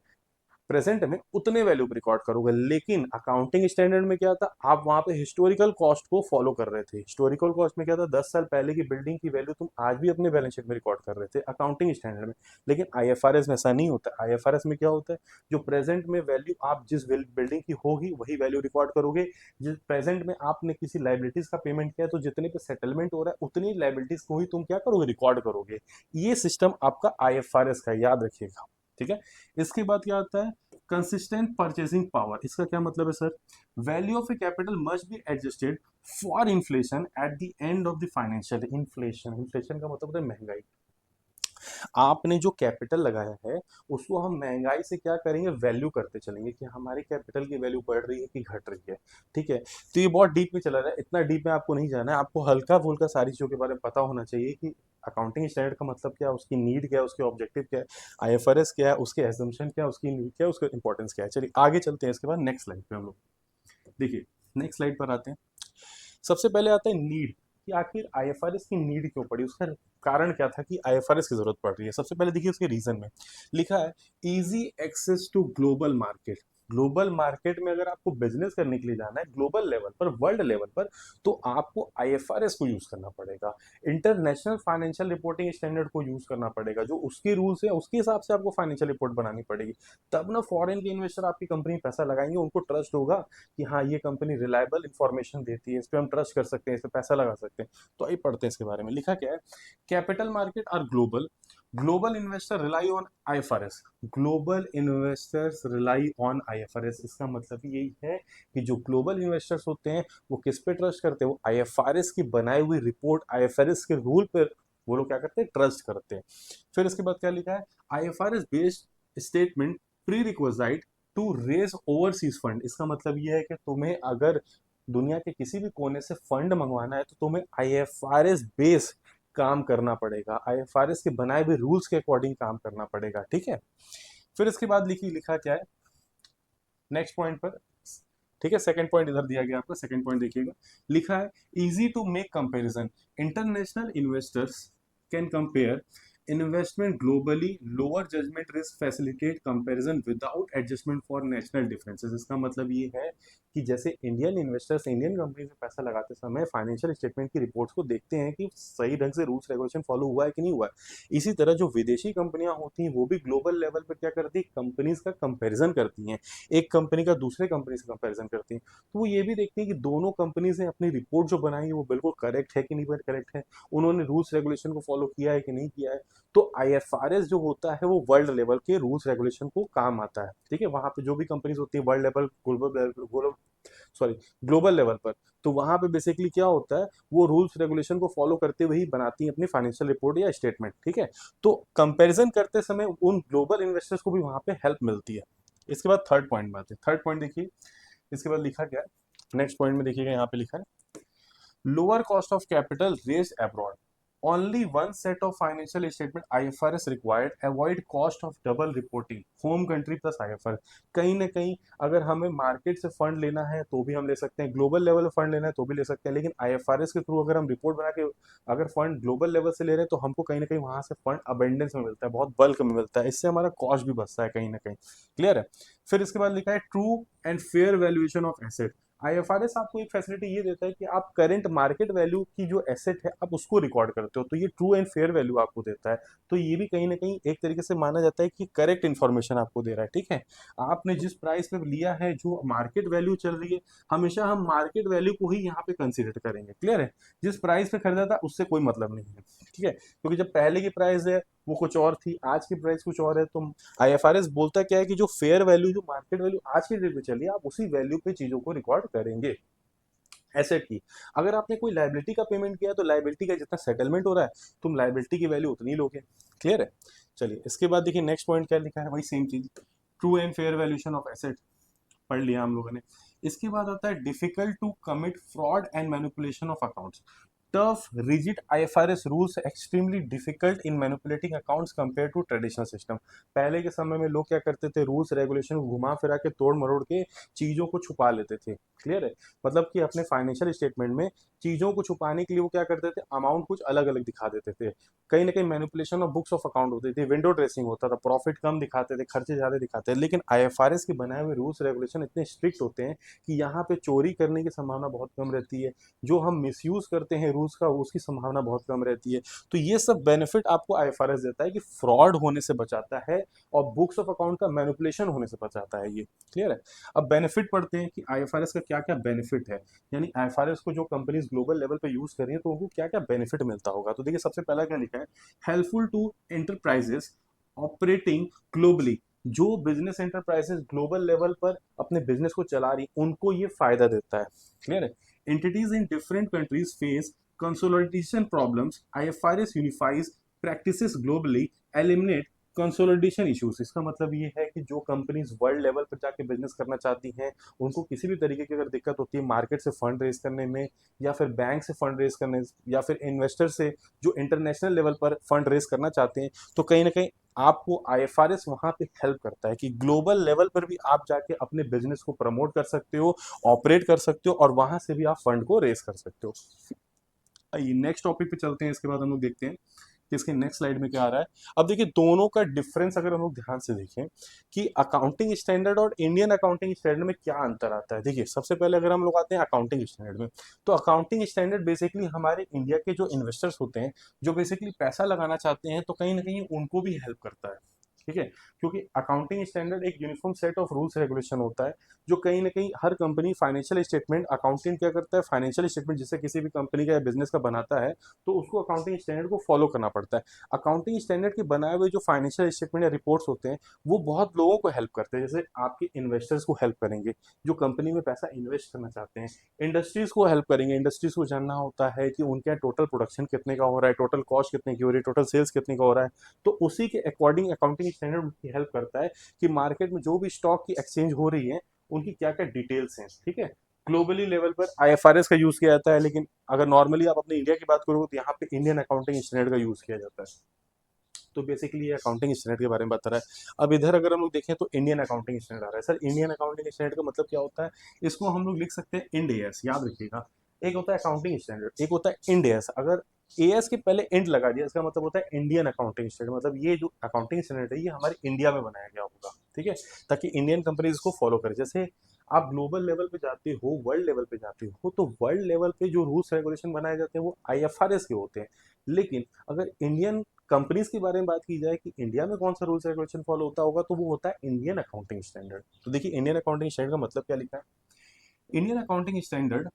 प्रेजेंट में उतने वैल्यू पे रिकॉर्ड करोगे। लेकिन अकाउंटिंग स्टैंडर्ड में क्या था? आप वहां पे हिस्टोरिकल कॉस्ट को फॉलो कर रहे थे। हिस्टोरिकल कॉस्ट में क्या था? 10 साल पहले की बिल्डिंग की वैल्यू तुम आज भी अपने बैलेंस शीट में रिकॉर्ड कर रहे थे अकाउंटिंग स्टैंडर्ड में। लेकिन IFRS में ऐसा नहीं होता। IFRS में क्या होता है? जो प्रेजेंट में वैल्यू आप जिस बिल्डिंग की होगी वही वैल्यू रिकॉर्ड करोगे। जिस प्रेजेंट में आपने किसी लाइबिलिटीज का पेमेंट किया तो जितने पे सेटलमेंट हो रहा है उतनी लाइबिलिटीज को ही तुम क्या करोगे? रिकॉर्ड करोगे। ये सिस्टम आपका IFRS का है, याद रखिएगा, ठीक है। इसके बाद क्या आता है? Consistent purchasing power. इसका क्या मतलब है sir? Value of A capital must be adjusted for inflation at the end of the financial. Inflation, inflation का मतलब होता है महंगाई। आपने जो कैपिटल लगाया है उसको हम महंगाई से क्या करेंगे? वैल्यू करते चलेंगे कि हमारी कैपिटल की वैल्यू बढ़ रही है कि घट रही है, ठीक है। तो ये बहुत डीप में चला रहा है, इतना डीप में आपको नहीं जाना है। आपको हल्का फुल्का सारी चीजों के बारे में पता होना चाहिए कि अकाउंटिंग स्टैंडर्ड का मतलब क्या है, उसकी नीड क्या है, उसके ऑब्जेक्टिव क्या है, IFRS क्या है, उसके एजम्पशन क्या है, उसकी नीड क्या है, उसका इंपॉर्टेंस क्या है। चलिए आगे चलते हैं। इसके बाद नेक्स्ट स्लाइड पे हम लोग देखिए, नेक्स्ट स्लाइड पर आते हैं। सबसे पहले आता है नीड, कि आखिर IFRS की नीड क्यों पड़ी, उसका कारण क्या था कि IFRS की जरूरत पड़ रही है। सबसे पहले देखिए उसके रीजन में लिखा है easy access to global market. Global market में अगर आपको बिजनेस करने के लिए जाना है ग्लोबल लेवल पर, वर्ल्ड लेवल पर, तो आपको IFRS को यूज करना पड़ेगा। इंटरनेशनल फाइनेंशियल रिपोर्टिंग स्टैंडर्ड को यूज करना पड़ेगा। जो उसके रूल्स है उसके हिसाब से आपको फाइनेंशियल रिपोर्ट बनानी पड़ेगी। तब ना फॉरेन के इन्वेस्टर आपकी कंपनी में पैसा लगाएंगे, उनको ट्रस्ट होगा कि हाँ ये कंपनी रिलायबल इंफॉर्मेशन देती है, इस पर हम ट्रस्ट कर सकते हैं, इस पर पैसा लगा सकते हैं। तो आइए पढ़ते हैं इसके बारे में। लिखा क्या है? Capital market are global global investor rely on IFRS, global investors rely on IFRS, इसका मतलब यही है कि जो ग्लोबल इन्वेस्टर्स होते हैं वो किस पे ट्रस्ट करते हैं, वो आईएफआरएस की बनाई हुई रिपोर्ट, आईएफआरएस के रूल पे वो लोग क्या करते हैं, ट्रस्ट करते हैं। फिर इसके बाद क्या लिखा है, IFRS based statement prerequisite to raise overseas fund, इसका मतलब ये है कि तुम्हें अगर दुनिया के किसी भी कोने से फंड मंगवाना है तो तुम्हें आईएफआरएस बेस काम करना पड़ेगा, आईएफआरएस के बनाए हुए रूल्स के अकॉर्डिंग काम करना पड़ेगा, ठीक है। फिर इसके बाद लिखा क्या है नेक्स्ट पॉइंट पर, ठीक है, सेकंड पॉइंट इधर दिया गया आपका, सेकंड पॉइंट देखिएगा, लिखा है easy to make comparison, international investors can compare investment globally, lower judgement risk, facilitate comparison without adjustment for national differences, इसका मतलब ये है कि जैसे इंडियन इन्वेस्टर्स इंडियन कंपनी में पैसा लगाते समय फाइनेंशियल स्टेटमेंट की रिपोर्ट्स को देखते हैं कि सही ढंग से रूल्स रेगुलेशन फॉलो हुआ है कि नहीं हुआ है, इसी तरह जो विदेशी कंपनियां होती हैं वो भी ग्लोबल लेवल पर क्या करती है, कंपनीज का कंपेरिजन करती हैं, एक कंपनी का दूसरे कंपनी से कंपेरिजन करती हैं, तो वो ये भी देखती हैं कि दोनों कंपनीज ने अपनी रिपोर्ट जो बनाई है वो बिल्कुल करेक्ट है कि नहीं करेक्ट है, उन्होंने रूल्स रेगुलेशन को फॉलो किया है कि नहीं किया है। तो आईएफआरएस जो होता है वो वर्ल्ड लेवल के रूल्स रेगुलेशन को काम आता है, ठीक है, वहां पे जो भी कंपनीज होती है world level global sorry global level पर, तो वहां पे बेसिकली क्या होता है, वो रूल्स रेगुलेशन को फॉलो करते हुए ही बनाती है अपनी फाइनेंशियल रिपोर्ट या स्टेटमेंट, ठीक है। तो कंपैरिजन करते समय उन ग्लोबल इन्वेस्टर्स को भी वहां पे हेल्प मिलती है। इसके बाद थर्ड पॉइंट बात है, थर्ड पॉइंट देखिए, इसके बाद लिखा क्या है नेक्स्ट पॉइंट में, देखिएगा यहाँ पे लिखा है lower cost of capital raised abroad. Only one set of financial statement IFRS required. Avoid cost of double reporting. Home country plus IFRS. कहीं ना कहीं अगर हमें मार्केट से फंड लेना है तो भी हम ले सकते हैं, ग्लोबल लेवल पे फंड लेना है तो भी ले सकते हैं, लेकिन आईएफआरएस के थ्रू अगर हम रिपोर्ट बना के अगर फंड ग्लोबल लेवल से ले रहे हैं तो हमको कहीं ना कहीं वहां से फंड अबेंडेंस में मिलता है, बहुत बल्क में मिलता है, इससे हमारा कॉस्ट भी बचता है कहीं ना कहीं। क्लियर है। फिर इसके बाद लिखा है true and fair valuation of asset. IFRS आपको एक फैसिलिटी ये देता है कि आप करंट मार्केट वैल्यू की जो एसेट है आप उसको रिकॉर्ड करते हो, तो ये ट्रू एंड फेयर वैल्यू आपको देता है, तो ये भी कहीं ना कहीं एक तरीके से माना जाता है कि करेक्ट इन्फॉर्मेशन आपको दे रहा है, ठीक है। आपने जिस प्राइस पे लिया है, जो मार्केट वैल्यू चल रही है, हमेशा हम मार्केट वैल्यू को ही यहाँ पे कंसिडर करेंगे। क्लियर है। जिस प्राइस पे खरीदा था उससे कोई मतलब नहीं है, ठीक है, क्योंकि जब पहले की प्राइस है वो कुछ और थी, आज की प्राइस कुछ और है, तो आईएफआरएस बोलता क्या है कि जो फेयर वैल्यू, जो मार्केट वैल्यू आज के डेट में चली है, आप उसी वैल्यू पे चीजों को रिकॉर्ड करेंगे। एसेट की अगर आपने कोई लाइबिलिटी का पेमेंट किया तो लाइबिलिटी का जितना सेटलमेंट हो रहा है तुम लाइबिलिटी की वैल्यू उतनी लोगे। क्लियर है। चलिए इसके बाद देखिए नेक्स्ट पॉइंट क्या लिखा है, वही सेम चीज, true and fair valuation of asset पढ़ लिया हम लोगों ने। इसके बाद आता है difficult to commit fraud and manipulation of accounts. Tough rigid IFRS rules extremely difficult in manipulating accounts compare to traditional system. पहले के समय में लोग क्या करते थे, रूल्स रेगुलेशन को घुमा फिरा के तोड़ मरोड़ के चीजों को छुपा लेते थे। क्लियर है। मतलब कि अपने फाइनेंशियल स्टेटमेंट में चीजों को छुपाने के लिए वो क्या करते थे, अमाउंट कुछ अलग अलग दिखा देते थे, कहीं ना कहीं manipulation of books of account होती थी, विंडो ड्रेसिंग होता था, प्रॉफिट कम दिखाते थे, खर्चे ज्यादा दिखाते थे। लेकिन आईएफआरएस के बनाए हुए रूल्स रेगुलेशन इतने स्ट्रिक्ट होते हैं कि यहाँ पे चोरी करने की संभावना बहुत कम रहती है, जो हम मिसयूज करते हैं रूल्स का उसकी संभावना बहुत कम रहती है। तो ये सब बेनिफिट आपको आईएफआरएस देता है कि फ्रॉड होने से बचाता है और बुक्स ऑफ अकाउंट का मैनिपुलेशन होने से बचाता है ये। क्लियर है। अब बेनिफिट पढ़ते हैं कि आईएफआरएस का क्या क्या बेनिफिट है, यानी आईएफआरएस को जो कंपनीज ग्लोबल लेवल पे यूज कर रही है तो उनको क्या क्या बेनिफिट मिलता होगा। तो देखिए सबसे पहला क्या लिखा है, helpful to enterprises operating globally. जो बिजनेस एंटरप्राइजेस ग्लोबल लेवल पर अपने बिजनेस को चला रही उनको ये फायदा देता है। क्लियर है। Entities in different countries face consolidation problems, IFRS unifies practices globally, eliminate consolidation issues. इसका मतलब ये है कि जो कंपनीज वर्ल्ड लेवल पर जाके बिजनेस करना चाहती हैं उनको किसी भी तरीके की अगर दिक्कत होती है मार्केट से फंड रेज करने में, या फिर बैंक से फंड रेज करने, या फिर इन्वेस्टर से जो इंटरनेशनल लेवल पर फंड रेज करना चाहते हैं, तो कहीं ना कहीं आपको आईएफआरएस वहां पे हेल्प करता है कि ग्लोबल लेवल पर भी आप जाके अपने बिजनेस को प्रमोट कर सकते हो, ऑपरेट कर सकते हो और वहां से भी आप फंड को रेज कर सकते हो। आइए नेक्स्ट टॉपिक पे चलते हैं, इसके बाद हम लोग देखते हैं कि इसके नेक्स्ट स्लाइड में क्या आ रहा है। अब देखिए दोनों का डिफरेंस अगर हम लोग ध्यान से देखें कि अकाउंटिंग स्टैंडर्ड और इंडियन अकाउंटिंग स्टैंडर्ड में क्या अंतर आता है। देखिए सबसे पहले अगर हम लोग आते हैं अकाउंटिंग स्टैंडर्ड में, तो अकाउंटिंग स्टैंडर्ड बेसिकली हमारे इंडिया के जो इन्वेस्टर्स होते हैं जो बेसिकली पैसा लगाना चाहते हैं तो कहीं ना कहीं उनको भी हेल्प करता है। ठीक है, क्योंकि अकाउंटिंग स्टैंडर्ड एक uniform set of rules regulation होता है जो कहीं ना कहीं हर कंपनी फाइनेंशियल स्टेटमेंट, अकाउंटेंट क्या करता है, फाइनेंशियल स्टेटमेंट जिससे किसी भी कंपनी का या बिजनेस का बनाता है तो उसको अकाउंटिंग स्टैंडर्ड को फॉलो करना पड़ता है। अकाउंटिंग स्टैंडर्ड के बनाए हुए जो फाइनेंशियल स्टेटमेंट या रिपोर्ट्स होते हैं वो बहुत लोगों को हेल्प करते हैं, जैसे आपके इन्वेस्टर्स को हेल्प करेंगे जो कंपनी में पैसा इन्वेस्ट करना चाहते हैं, इंडस्ट्रीज को हेल्प करेंगे, इंडस्ट्रीज को जानना होता है कि उनके टोटल प्रोडक्शन कितने का हो रहा है, टोटल कॉस्ट कितने की हो रही है, टोटल सेल्स कितने का हो रहा है, तो उसी के अकॉर्डिंग अकाउंटिंग स्टैंडर्ड उनकी हेल्प करता है कि मार्केट में जो भी स्टॉक की एक्सचेंज हो रही है उनकी क्या क्या डिटेल्स हैं। ठीक है, ग्लोबली लेवल पर आईएफआरएस का यूज किया जाता है, लेकिन अगर नॉर्मली आप अपने इंडिया की बात करोगे तो यहाँ पे इंडियन अकाउंटिंग स्टैंडर्ड का यूज किया जाता है। तो बेसिकली ये अकाउंटिंग स्टैंडर्ड के बारे में बता रहा है। अब इधर अगर हम लोग देखें तो इंडियन अकाउंटिंग स्टैंडर्ड आ रहा है। सर इंडियन अकाउंटिंग स्टैंडर्ड का मतलब क्या होता है, इसको हम लोग लिख सकते हैं इंड एएस, याद रखिएगा। एक होता है अकाउंटिंग स्टैंडर्ड, एक होता है इंड एएस। अगर एएस के पहले इंड लगा दिया इसका मतलब होता है इंडियन अकाउंटिंग स्टैंडर्ड, मतलब ये जो अकाउंटिंग स्टैंडर्ड है ये हमारे इंडिया में बनाया गया होगा। ठीक है, ताकि इंडियन कंपनीज इसको फॉलो करे। जैसे आप ग्लोबल लेवल पे जाते हो, वर्ल्ड लेवल पे जाते हो, तो वर्ल्ड लेवल पे जो रूल्स रेगुलेशन बनाए जाते हैं वो आईएफआरएस के होते हैं। लेकिन अगर इंडियन कंपनीज के बारे में बात की जाए कि इंडिया में कौन सा रूल्स रेगुलेशन फॉलो होता होगा तो वो होता है इंडियन अकाउंटिंग स्टैंडर्ड। तो देखिए इंडियन अकाउंटिंग स्टैंडर्ड का मतलब क्या लिखा है, Indian accounting standard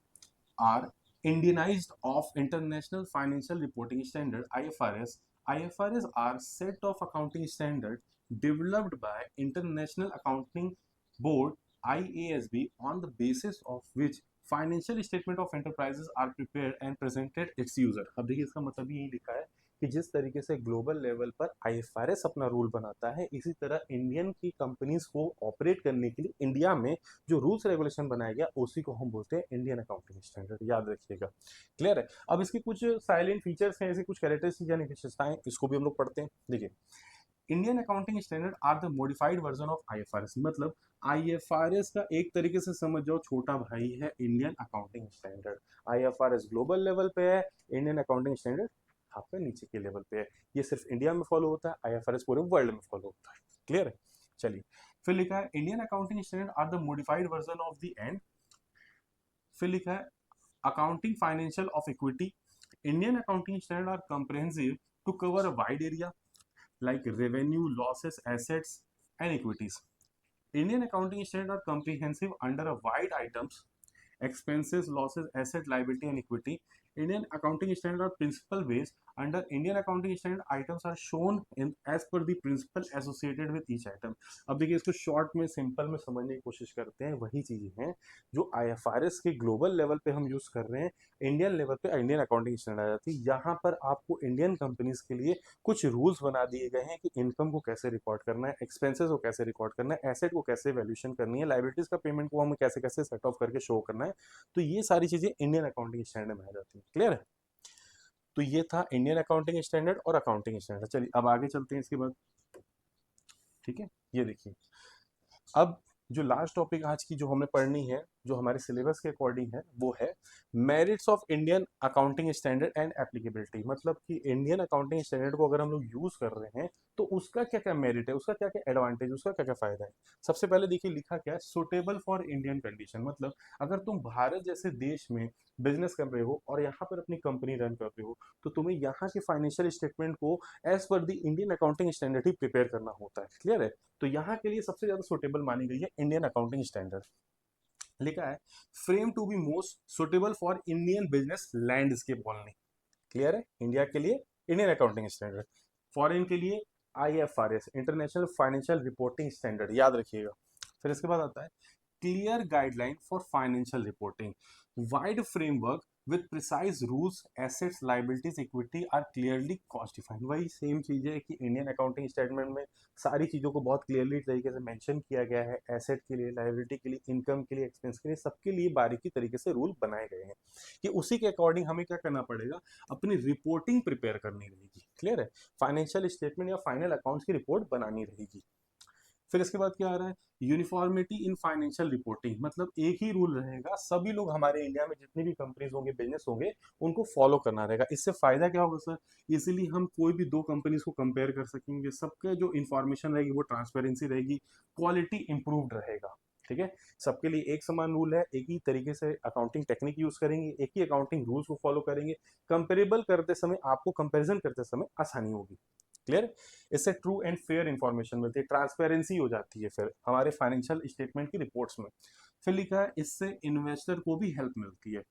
are Indianised of international financial reporting standard IFRS. IFRS are set of accounting standard developed by International Accounting Board IASB on the basis of which financial statement of enterprises are prepared and presented its user। अब देखिए इसका मतलब यही लिखा है कि जिस तरीके से ग्लोबल लेवल पर IFRS अपना रूल बनाता है इसी तरह इंडियन की कंपनीज को ऑपरेट करने के लिए इंडिया में जो रूल्स रेगुलेशन बनाया गया उसी को हम बोलते हैं इंडियन अकाउंटिंग स्टैंडर्ड, याद रखिएगा। क्लियर है। अब इसके कुछ साइलेंट फीचर्स हैं, ऐसे कुछ कैरेक्टरिस्टिक यानी विशेषताएं, इसको भी हम लोग पढ़ते हैं। देखिए Indian accounting standard are the modified version of IFRS, मतलब आईएफआरएस का एक तरीके से समझ जाओ छोटा भाई है Indian accounting standard. IFRS global level पे है, इंडियन अकाउंटिंग स्टैंडर्ड आपका नीचे के लेवल पे है। ये सिर्फ इंडिया में फॉलो होता है, आईएफआरएस पूरे वर्ल्ड में फॉलो होता है। क्लियर है। चलिए फिर लिखा है Indian accounting standard are the modified version of the end. फिर लिखा है accounting financial of equity. Indian accounting standards are comprehensive to cover a wide area like revenue, losses, assets, and equities. Indian accounting standards are comprehensive under a wide items expenses, losses, asset, liability, and equity. Indian accounting standard are principle based. Under Indian accounting standard, items are shown in as per the principle associated with each item. अब देखिए इसको short में simple में समझने की कोशिश करते हैं, वही चीजें हैं जो आईएफआरएस के ग्लोबल लेवल पे हम यूज कर रहे हैं, इंडियन लेवल पे इंडियन अकाउंटिंग स्टैंडर्ड आ जाती है। यहाँ पर आपको इंडियन कंपनीज के लिए कुछ रूल्स बना दिए गए हैं कि इनकम को कैसे रिकॉर्ड करना है, एक्सपेंसेस को कैसे रिकॉर्ड करना है, एसेट को कैसे वैल्यूएशन करनी है, लाइबिलिटीज का पेमेंट को हमें कैसे कैसे सेट ऑफ करके शो करना है। तो ये सारी चीजें इंडियन अकाउंटिंग स्टैंडर्ड में आ जाती है। क्लियर है। तो ये था इंडियन अकाउंटिंग स्टैंडर्ड और अकाउंटिंग स्टैंडर्ड। चलिए अब आगे चलते हैं इसके बाद। ठीक है, ये देखिए अब जो लास्ट टॉपिक आज की जो हमें पढ़नी है जो हमारे सिलेबस के अकॉर्डिंग है वो है merits of Indian accounting standard and applicability. मतलब कि इंडियन अकाउंटिंग स्टैंडर्ड को अगर हम लोग यूज कर रहे हैं तो उसका क्या क्या मेरिट है, उसका क्या क्या एडवांटेज, उसका क्या क्या फायदा है। सबसे पहले देखिए लिखा क्या है, सुटेबल फॉर इंडियन कंडीशन। मतलब अगर तुम भारत जैसे देश में बिजनेस कर रहे हो और यहाँ पर अपनी कंपनी रन कर रहे हो तो तुम्हें यहाँ के फाइनेंशियल स्टेटमेंट को as per the Indian accounting standard ही प्रिपेयर करना होता है। क्लियर है। तो यहाँ के लिए सबसे ज्यादा सुटेबल मानी गई है इंडियन अकाउंटिंग स्टैंडर्ड। लिखा है frame to be most suitable for Indian business landscape only. Clear है। इंडिया के लिए इंडियन अकाउंटिंग स्टैंडर्ड, फॉरेन के लिए IFRS international financial reporting standard, याद रखिएगा। फिर इसके बाद आता है clear guideline for financial reporting, wide framework with precise rules, assets, liabilities, equity are clearly cost defined। वही सेम चीज है कि इंडियन अकाउंटिंग स्टेटमेंट में सारी चीजों को बहुत क्लियरली तरीके से मेंशन किया गया है। एसेट के लिए, लाइबिलिटी के लिए, इनकम के लिए, एक्सपेंस के लिए, सबके लिए बारीकी तरीके से रूल बनाए गए हैं कि उसी के अकॉर्डिंग हमें क्या करना पड़ेगा, अपनी रिपोर्टिंग प्रिपेयर करनी रहेगी। क्लियर है। फाइनेंशियल स्टेटमेंट या फाइनल अकाउंट्स की रिपोर्ट बनानी रहेगी। फिर इसके बाद क्या आ रहा है, यूनिफॉर्मिटी इन फाइनेंशियल रिपोर्टिंग। मतलब एक ही रूल रहेगा, सभी लोग हमारे इंडिया में जितनी भी कंपनीज होंगे, बिजनेस होंगे, उनको फॉलो करना रहेगा। इससे फायदा क्या होगा सर, इजीली हम कोई भी दो कंपनीज को कंपेयर कर सकेंगे, सबके जो इन्फॉर्मेशन रहेगी वो ट्रांसपेरेंसी रहेगी, क्वालिटी इंप्रूव्ड रहेगा। ठीक है, सबके लिए एक समान रूल है, एक ही तरीके से अकाउंटिंग टेक्निक यूज करेंगे, एक ही अकाउंटिंग रूल्स को फॉलो करेंगे, कंपेरेबल करते समय आपको कंपेरिजन करते समय आसानी होगी। क्लियर। इससे ट्रू एंड फेयर इंफॉर्मेशन मिलती है, ट्रांसपेरेंसी हो जाती है फिर हमारे फाइनेंशियल स्टेटमेंट की रिपोर्ट्स में। फिर लिखा है इससे इन्वेस्टर को भी हेल्प मिलती है।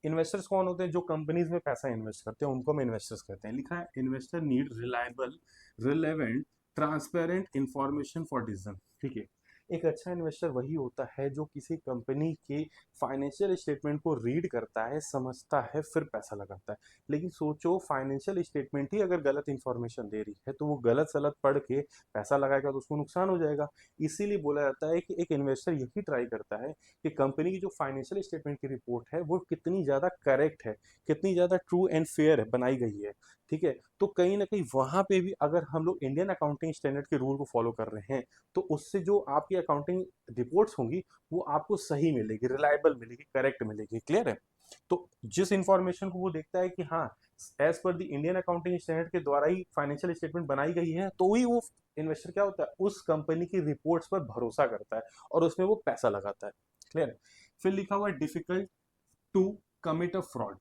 इन्वेस्टर्स कौन होते हैं? जो कंपनीज में पैसा इन्वेस्ट करते हैं उनको हम इन्वेस्टर्स कहते हैं। लिखा है investor need reliable, relevant, transparent information for decision. ठीक है, एक अच्छा इन्वेस्टर वही होता है जो किसी कंपनी के फाइनेंशियल स्टेटमेंट को रीड करता है, समझता है, फिर पैसा लगाता है। लेकिन सोचो फाइनेंशियल स्टेटमेंट ही अगर गलत इंफॉर्मेशन दे रही है तो वो गलत सलत पढ़ के पैसा लगाएगा तो उसको नुकसान हो जाएगा। इसीलिए बोला जाता है कि एक इन्वेस्टर यही ट्राई करता है कि कंपनी की जो फाइनेंशियल स्टेटमेंट की रिपोर्ट है वो कितनी ज़्यादा करेक्ट है, कितनी ज़्यादा ट्रू एंड फेयर है बनाई गई है। ठीक है, तो कहीं ना कहीं वहां पे भी अगर हम लोग इंडियन अकाउंटिंग स्टैंडर्ड के रूल को फॉलो कर रहे हैं तो उससे जो आपकी अकाउंटिंग रिपोर्ट्स होंगी वो आपको सही मिलेगी, रिलायबल मिलेगी, करेक्ट मिलेगी। क्लियर है? तो जिस इंफॉर्मेशन को वो देखता है कि हाँ as per the Indian accounting standard के द्वारा ही फाइनेंशियल स्टेटमेंट बनाई गई है, तो ही वो इन्वेस्टर क्या होता है, उस कंपनी की रिपोर्ट्स पर भरोसा करता है और उसमें वो पैसा लगाता है। क्लियर है? फिर लिखा हुआ है difficult to commit a fraud,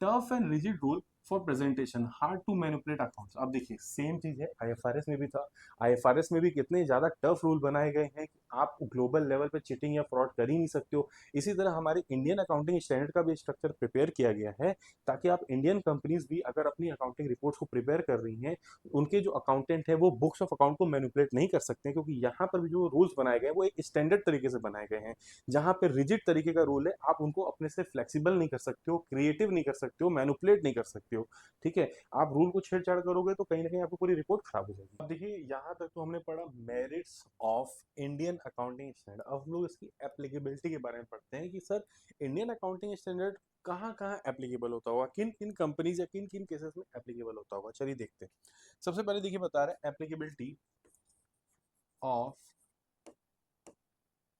tough and rigid rule for presentation, hard to manipulate accounts. अब देखिए सेम चीज है आईएफआरएस में भी था। आईएफआरएस में भी कितने ज्यादा टफ रूल बनाए गए हैं कि आप ग्लोबल लेवल पे चीटिंग या फ्रॉड कर ही नहीं सकते हो। इसी तरह हमारे इंडियन अकाउंटिंग स्टैंडर्ड का भी स्ट्रक्चर प्रिपेयर किया गया है ताकि आप इंडियन कंपनीज भी अगर अपनी अकाउंटिंग रिपोर्ट्स को प्रिपेयर कर रही हैं, उनके जो अकाउंटेंट है वो बुक्स ऑफ अकाउंट को मैनिपुलेट नहीं कर सकते हैं, क्योंकि यहाँ पर भी जो रूल्स बनाए गए हैं वो एक स्टैंडर्ड तरीके से बनाए गए हैं। जहां पे रिजिड तरीके का रूल है आप उनको अपने से फ्लेक्सिबल नहीं कर सकते हो, क्रिएटिव नहीं कर सकते हो, मैनिपुलेट नहीं कर सकते हो। ठीक है, आप रूल को छेड़छाड़ करोगे तो कहीं ना कहीं आपको पूरी रिपोर्ट खराब हो जाएगी। अब देखिए यहाँ तक तो हमने पढ़ा merits of Indian accounting standard. अब हम लोग इसकी एप्लीकेबिलिटी के बारे में पढ़ते हैं कि सर इंडियन अकाउंटिंग स्टैंडर्ड कहाँ कहाँ एप्लीकेबल होता होगा, किन किन कंपनीज या किन किन केसेस में एप्लीकेबल होता होगा। चलिए देखते हैं। सबसे पहले देखिए बता रहे हैं applicability of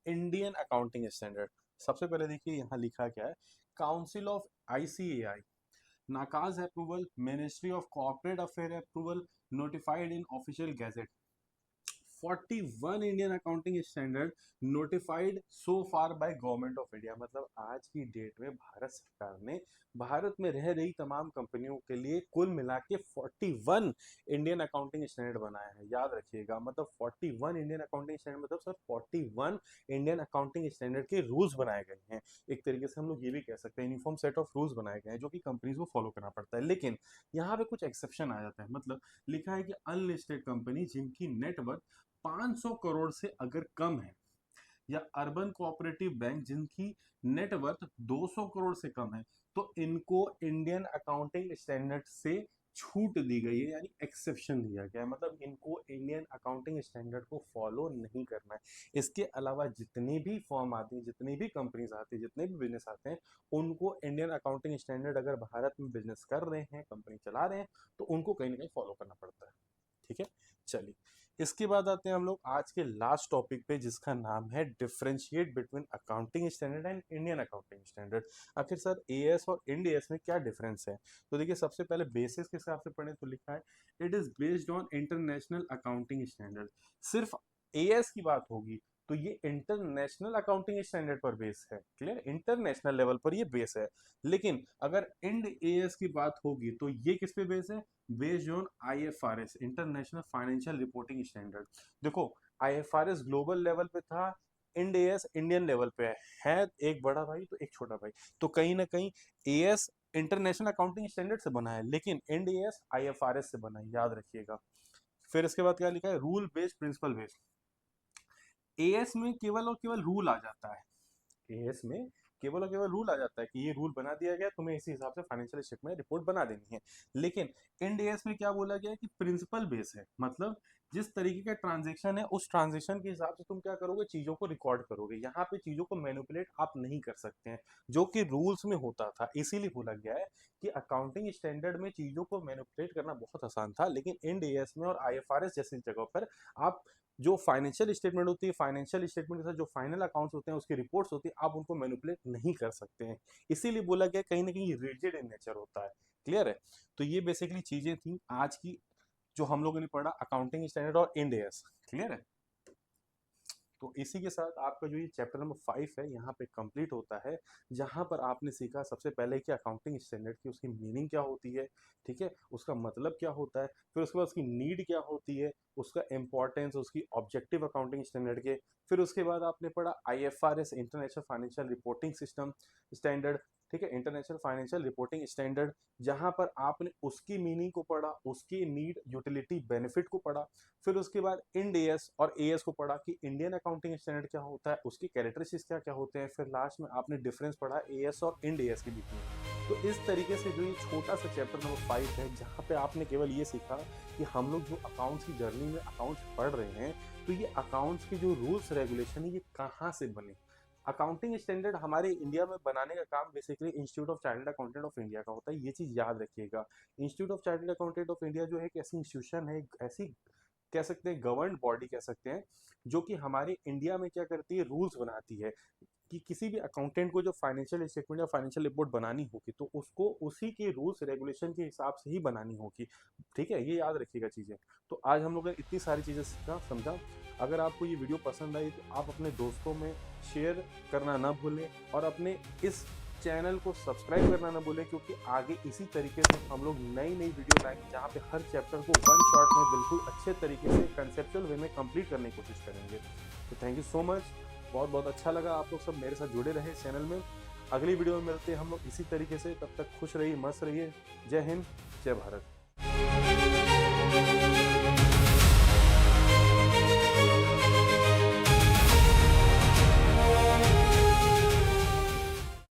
Indian accounting standard. सबसे पहले देखिए यहाँ लिखा क्या है, council of ICAI, NACAS approval, ministry of corporate affair approval, notified in official gazette. 41 Indian accounting standard notified so far by government of India. मतलब आज की डेट में भारत सरकार ने भारत में रह रही तमाम कंपनियों के लिए कुल मिला के 41 इंडियन अकाउंटिंग स्टैंडर्ड बनाया है। याद रखिएगा, मतलब 41 इंडियन अकाउंटिंग स्टैंडर्ड मतलब सर 41 इंडियन अकाउंटिंग स्टैंडर्ड के रूल्स बनाए गए हैं। एक तरीके से हम लोग ये भी कह सकते हैं यूनिफॉर्म सेट ऑफ रूल्स बनाए गए हैं जो कि कंपनीज को फॉलो करना पड़ता है। लेकिन यहाँ पे कुछ एक्सेप्शन आ जाता है। मतलब लिखा है कि अनलिस्टेड कंपनी जिनकी नेटवर्थ 500 करोड़ से अगर कम है, या अर्बन कोऑपरेटिव बैंक जिनकी नेटवर्थ 200 करोड़ से कम है, तो इनको इंडियन अकाउंटिंग स्टैंडर्ड से छूट दी गई है, यानी एक्सेप्शन दिया गया है। मतलब इनको इंडियन अकाउंटिंग स्टैंडर्ड को फॉलो नहीं करना है। इसके अलावा जितनी भी फर्म आती है, जितनी भी कंपनीज आती है, जितने भी बिजनेस आते हैं, उनको इंडियन अकाउंटिंग स्टैंडर्ड अगर भारत में बिजनेस कर रहे हैं, कंपनी चला रहे हैं, तो उनको कहीं ना कहीं फॉलो करना पड़ता है। ठीक है, चलिए इसके बाद आते हैं हम लोग आज के लास्ट टॉपिक पे जिसका नाम है differentiate between accounting standard and Indian accounting standard. आखिर सर एएस और इंड एएस में क्या डिफरेंस है? तो देखिए सबसे पहले बेसिस के हिसाब से पढ़ें तो लिखा है it is based on international accounting standard. सिर्फ एएस की बात होगी तो ये इंटरनेशनल अकाउंटिंग स्टैंडर्ड पर बेस है। क्लियर, इंटरनेशनल लेवल पर ये बेस है। लेकिन अगर इंड एएस की बात होगी तो ये किस पे बेस है? Based on IFRS, international financial reporting standard. देखो आईएफआरएस ग्लोबल लेवल पे था, इंड एएस इंडियन लेवल पे है एक बड़ा भाई तो एक छोटा भाई। तो कहीं ना कहीं एएस इंटरनेशनल अकाउंटिंग स्टैंडर्ड से बना है, लेकिन इंड एएस आईएफआरएस से बना है, याद रखिएगा। फिर इसके बाद क्या लिखा है, rule based principle based. As में केवल और केवल रूल आ जाता है, एएस में केवल और केवल रूल आ जाता है कि ये रूल बना दिया गया, तुम्हें इसी हिसाब से फाइनेंशियल स्टेटमेंट रिपोर्ट बना देनी है। लेकिन इंड एएस में क्या बोला गया है कि प्रिंसिपल बेस है। मतलब जिस तरीके का ट्रांजेक्शन है उस ट्रांजेक्शन के हिसाब से तुम क्या करोगे, चीजों को रिकॉर्ड करोगे। यहाँ पे चीजों को मैनिपुलेट आप नहीं कर सकते हैं, जो कि रूल्स में होता था। इसीलिए बोला गया है कि अकाउंटिंग स्टैंडर्ड में चीजों को मैनिपुलेट करना बहुत आसान था, लेकिन इंड एएस में और आईएफआरएस जैसी जगह पर आप जो फाइनेंशियल स्टेटमेंट होती है, फाइनेंशियल स्टेटमेंट के साथ जो फाइनल अकाउंट्स होते हैं, उसकी रिपोर्ट्स होती है, आप उनको मैनिपुलेट नहीं कर सकते हैं। इसीलिए बोला गया कहीं ना कहीं रिजिड इन नेचर होता है। क्लियर है? तो ये बेसिकली चीजें थी आज की जो हम लोगों ने पढ़ा, अकाउंटिंग स्टैंडर्ड और इंड एएस। क्लियर है? तो इसी के साथ आपका जो ये चैप्टर नंबर 5 है यहाँ पे कंप्लीट होता है, जहाँ पर आपने सीखा सबसे पहले कि अकाउंटिंग स्टैंडर्ड की उसकी मीनिंग क्या होती है, ठीक है, उसका मतलब क्या होता है, फिर उसके बाद उसकी नीड क्या होती है, उसका इम्पोर्टेंस, उसकी ऑब्जेक्टिव अकाउंटिंग स्टैंडर्ड के, फिर उसके बाद आपने पढ़ा IFRS international financial reporting system standard, ठीक है, इंटरनेशनल फाइनेंशियल रिपोर्टिंग स्टैंडर्ड, जहां पर आपने उसकी मीनिंग को पढ़ा, उसकी नीड, यूटिलिटी, बेनिफिट को पढ़ा, फिर उसके बाद इंड एएस और एएस को पढ़ा कि इंडियन अकाउंटिंग स्टैंडर्ड क्या होता है, उसकी कैरेक्टरिस्टिक्स क्या क्या होते हैं, फिर लास्ट में आपने डिफरेंस पढ़ा एएस और इंड एएस के बीच में। तो इस तरीके से जो ये छोटा सा चैप्टर नंबर 5 है, जहाँ पे आपने केवल ये सीखा कि हम लोग जो अकाउंट्स की जर्नी में अकाउंट्स पढ़ रहे हैं, तो ये अकाउंट्स के जो रूल्स रेगुलेशन है ये कहाँ से बने। अकाउंटिंग स्टैंडर्ड हमारे इंडिया में बनाने का काम basically institute of chartered accountant of India का होता है, ये चीज़ याद रखिएगा। Institute of chartered accountant of India जो है एक ऐसी इंस्टीट्यूशन है, ऐसी कह सकते हैं गवर्नड बॉडी कह सकते हैं, जो कि हमारे इंडिया में क्या करती है, रूल्स बनाती है कि किसी भी अकाउंटेंट को जो फाइनेंशियल स्टेटमेंट या फाइनेंशियल रिपोर्ट बनानी होगी तो उसको उसी के रूल्स रेगुलेशन के हिसाब से ही बनानी होगी, ठीक है, ये याद रखिएगा चीज़ें। तो आज हम लोग ने इतनी सारी चीज़ें सीखा, समझा। अगर आपको ये वीडियो पसंद आई तो आप अपने दोस्तों में शेयर करना ना भूलें और अपने इस चैनल को सब्सक्राइब करना ना भूलें, क्योंकि आगे इसी तरीके से हम लोग नई नई वीडियो लाएंगे जहाँ पे हर चैप्टर को वन शॉट में बिल्कुल अच्छे तरीके से कंसेप्चुअल वे में कंप्लीट करने की कोशिश करेंगे। तो थैंक यू सो मच, बहुत बहुत अच्छा लगा आप लोग सब मेरे साथ जुड़े रहे चैनल में। अगली वीडियो में मिलते हैं हम लोग इसी तरीके से, तब तक खुश रहिए, मस्त रहिए। जय हिंद, जय भारत।